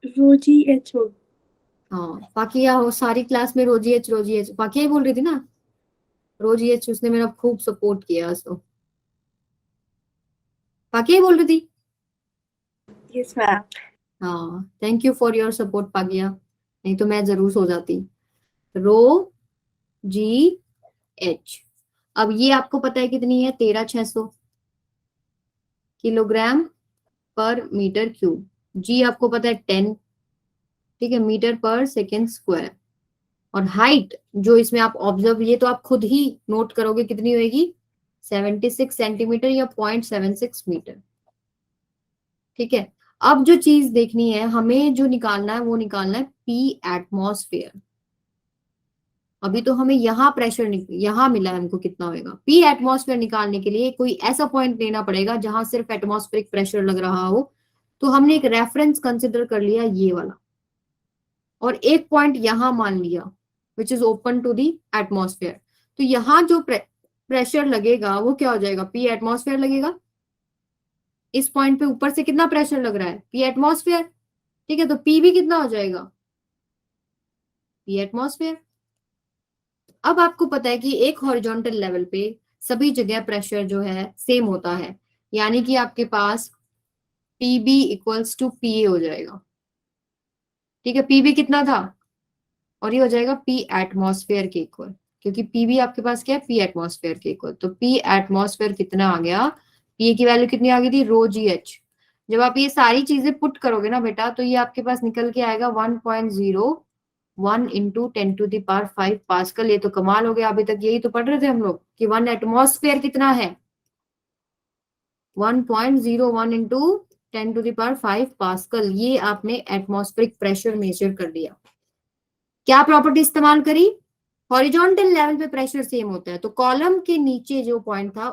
रोजी एच हो। हाँ, पाकिया हो, सारी क्लास में रोजी एच पाकिया ही बोल रही थी ना, रोजी एच, उसने मेरा खूब सपोर्ट किया आज तो, पाकिया ही बोल रही थी। Yes ma'am. हाँ, thank you for your support Pakiya, नहीं तो मैं जरूर सो जाती। रो GH। अब ये आपको पता है कितनी है, 13,600 किलोग्राम पर मीटर क्यूब। जी आपको पता है 10, ठीक है, मीटर पर सेकेंड स्क्वायर। और हाइट जो इसमें आप ऑब्जर्व, ये तो आप खुद ही नोट करोगे कितनी होगी, 76 सेंटीमीटर या 0.76 मीटर। ठीक है, अब जो चीज देखनी है हमें, जो निकालना है वो निकालना है पी एटमॉस्फेयर। अभी तो हमें यहाँ प्रेशर यहाँ मिला है हमको, कितना होगा पी एटमॉस्फेयर निकालने के लिए कोई ऐसा पॉइंट लेना पड़ेगा जहां सिर्फ एटमॉस्फेरिक प्रेशर लग रहा हो। तो हमने एक रेफरेंस कंसिडर कर लिया ये वाला, और एक पॉइंट यहां मान लिया which is open to the atmosphere. तो यहाँ जो प्रेशर लगेगा वो क्या हो जाएगा, पी एटमॉस्फेयर लगेगा। इस पॉइंट पे ऊपर से कितना प्रेशर लग रहा है, पी एटमॉस्फेयर। ठीक है, तो पी भी कितना हो जाएगा, पी एटमॉस्फेयर। अब आपको पता है कि एक हॉरिजॉन्टल लेवल पे सभी जगह प्रेशर जो है सेम होता है, यानी कि आपके पास पीबी इक्वल्स टू पीए हो जाएगा। ठीक है, पीबी कितना था, और ये हो जाएगा पी एटमॉस्फेयर के इक्वल, क्योंकि पीबी आपके पास क्या है, पी एटमॉस्फेयर के इक्वल। तो पी एटमॉस्फेयर कितना आ गया, पी की वैल्यू कितनी आ गई थी, रो जी एच। जब आप ये सारी चीजें पुट करोगे ना बेटा, तो ये आपके पास निकल के आएगा 1.01 इंटू 10⁵ पास्कल। ये तो कमाल हो गया, अभी तक यही तो पढ़ रहे थे हम लोग कि 1 एटमॉस्फेयर कितना है, 1.01 इंटू 10⁵ पास्कल। ये आपने एटमॉस्फेरिक प्रेशर मेजर कर लिया। क्या प्रॉपर्टी इस्तेमाल करी, हॉरिजॉन्टल लेवल पे प्रेशर सेम होता है, तो कॉलम के नीचे जो पॉइंट था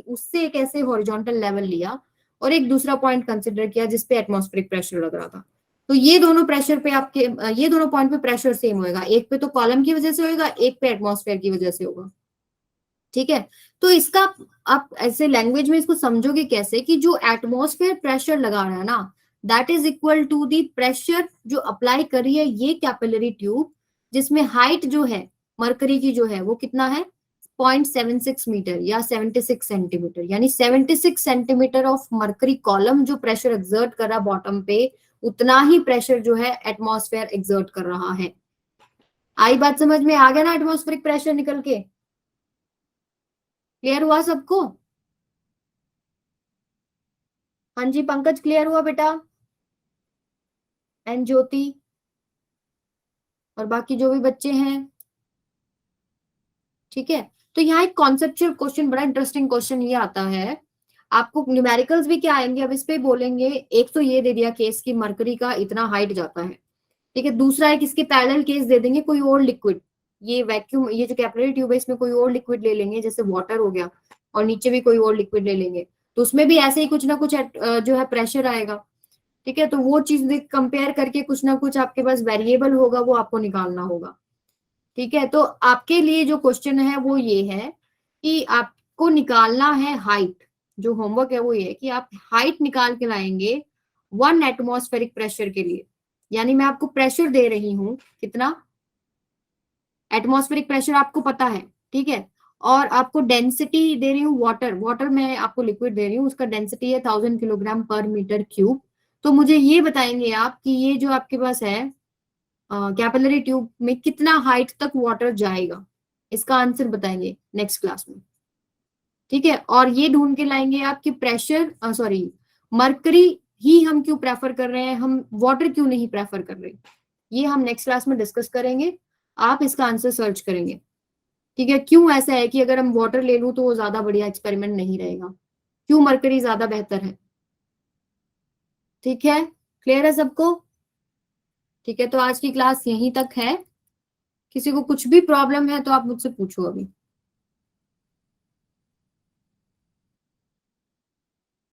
उससे एक ऐसे हॉरिजॉन्टल लेवल लिया और एक दूसरा पॉइंट कंसिडर किया जिसपे एटमॉस्फेरिक प्रेशर लग रहा था। तो ये दोनों प्रेशर पे आपके, ये दोनों पॉइंट पे प्रेशर सेम होएगा, एक पे तो कॉलम की वजह से होगा, एक पे एटमॉस्फेयर की वजह से होगा। ठीक है, तो इसका आप ऐसे लैंग्वेज में इसको समझोगे कैसे कि जो एटमॉस्फेयर प्रेशर लगा रहा है ना, that is equal to the pressure जो अप्लाई कर रही है ये कैपिलरी ट्यूब, जिसमें हाइट जो है मरकरी की जो है वो कितना है, 0.76 मीटर या 76 सेंटीमीटर, यानी 76 सेंटीमीटर ऑफ मरकरी कॉलम जो प्रेशर एक्सर्ट कर रहा है बॉटम पे, उतना ही प्रेशर जो है एटमॉस्फेयर एक्सर्ट कर रहा है। आई बात समझ में, आ गया ना एटमॉस्फेरिक प्रेशर निकल के, क्लियर हुआ सबको। हाँ जी पंकज, क्लियर हुआ बेटा, एंड ज्योति और बाकी जो भी बच्चे हैं। ठीक है, तो यहाँ एक कॉन्सेप्चुअल क्वेश्चन, बड़ा इंटरेस्टिंग क्वेश्चन ये आता है, आपको न्यूमेरिकल्स भी क्या आएंगे अब इस पे बोलेंगे। एक तो ये दे दिया केस की मरकरी का इतना हाइट जाता है, ठीक है। दूसरा एक इसके पैरेलल केस दे देंगे, कोई और लिक्विड, ये वैक्यूम, ये जो कैपिलरी ट्यूब है इसमें कोई और लिक्विड ले लेंगे, जैसे वाटर हो गया, और नीचे भी कोई और लिक्विड ले लेंगे, तो उसमें भी ऐसे ही कुछ ना कुछ जो है प्रेशर आएगा। ठीक है, तो वो चीज कंपेयर करके कुछ ना कुछ आपके पास वेरिएबल होगा, वो आपको निकालना होगा। ठीक है, तो आपके लिए जो क्वेश्चन है वो ये है कि आपको निकालना है हाइट। जो होमवर्क है वो ये है कि आप हाइट निकाल के लाएंगे 1 एटमॉस्फेरिक प्रेशर के लिए, यानी मैं आपको प्रेशर दे रही हूं कितना, एटमॉस्फेरिक प्रेशर आपको पता है, ठीक है, और आपको डेंसिटी दे रही हूँ, वाटर में आपको लिक्विड दे रही हूँ, उसका डेंसिटी है 1000 किलोग्राम पर मीटर क्यूब। तो मुझे ये बताएंगे आप कि ये जो आपके पास है कैपिलरी ट्यूब में कितना हाइट तक वाटर जाएगा, इसका आंसर बताएंगे नेक्स्ट क्लास में। ठीक है, और ये ढूंढ के लाएंगे आपकी प्रेशर, सॉरी मरकरी ही हम क्यों प्रेफर कर रहे हैं, हम वाटर क्यों नहीं प्रेफर कर रहे, ये हम नेक्स्ट क्लास में डिस्कस करेंगे। आप इसका आंसर सर्च करेंगे, ठीक है, क्यों ऐसा है कि अगर हम वाटर ले लूं तो वो ज्यादा बढ़िया एक्सपेरिमेंट नहीं रहेगा, क्यों मरकरी ज्यादा बेहतर है। ठीक है, क्लियर है सबको। ठीक है, तो आज की क्लास यहीं तक है, किसी को कुछ भी प्रॉब्लम है तो आप मुझसे पूछो अभी।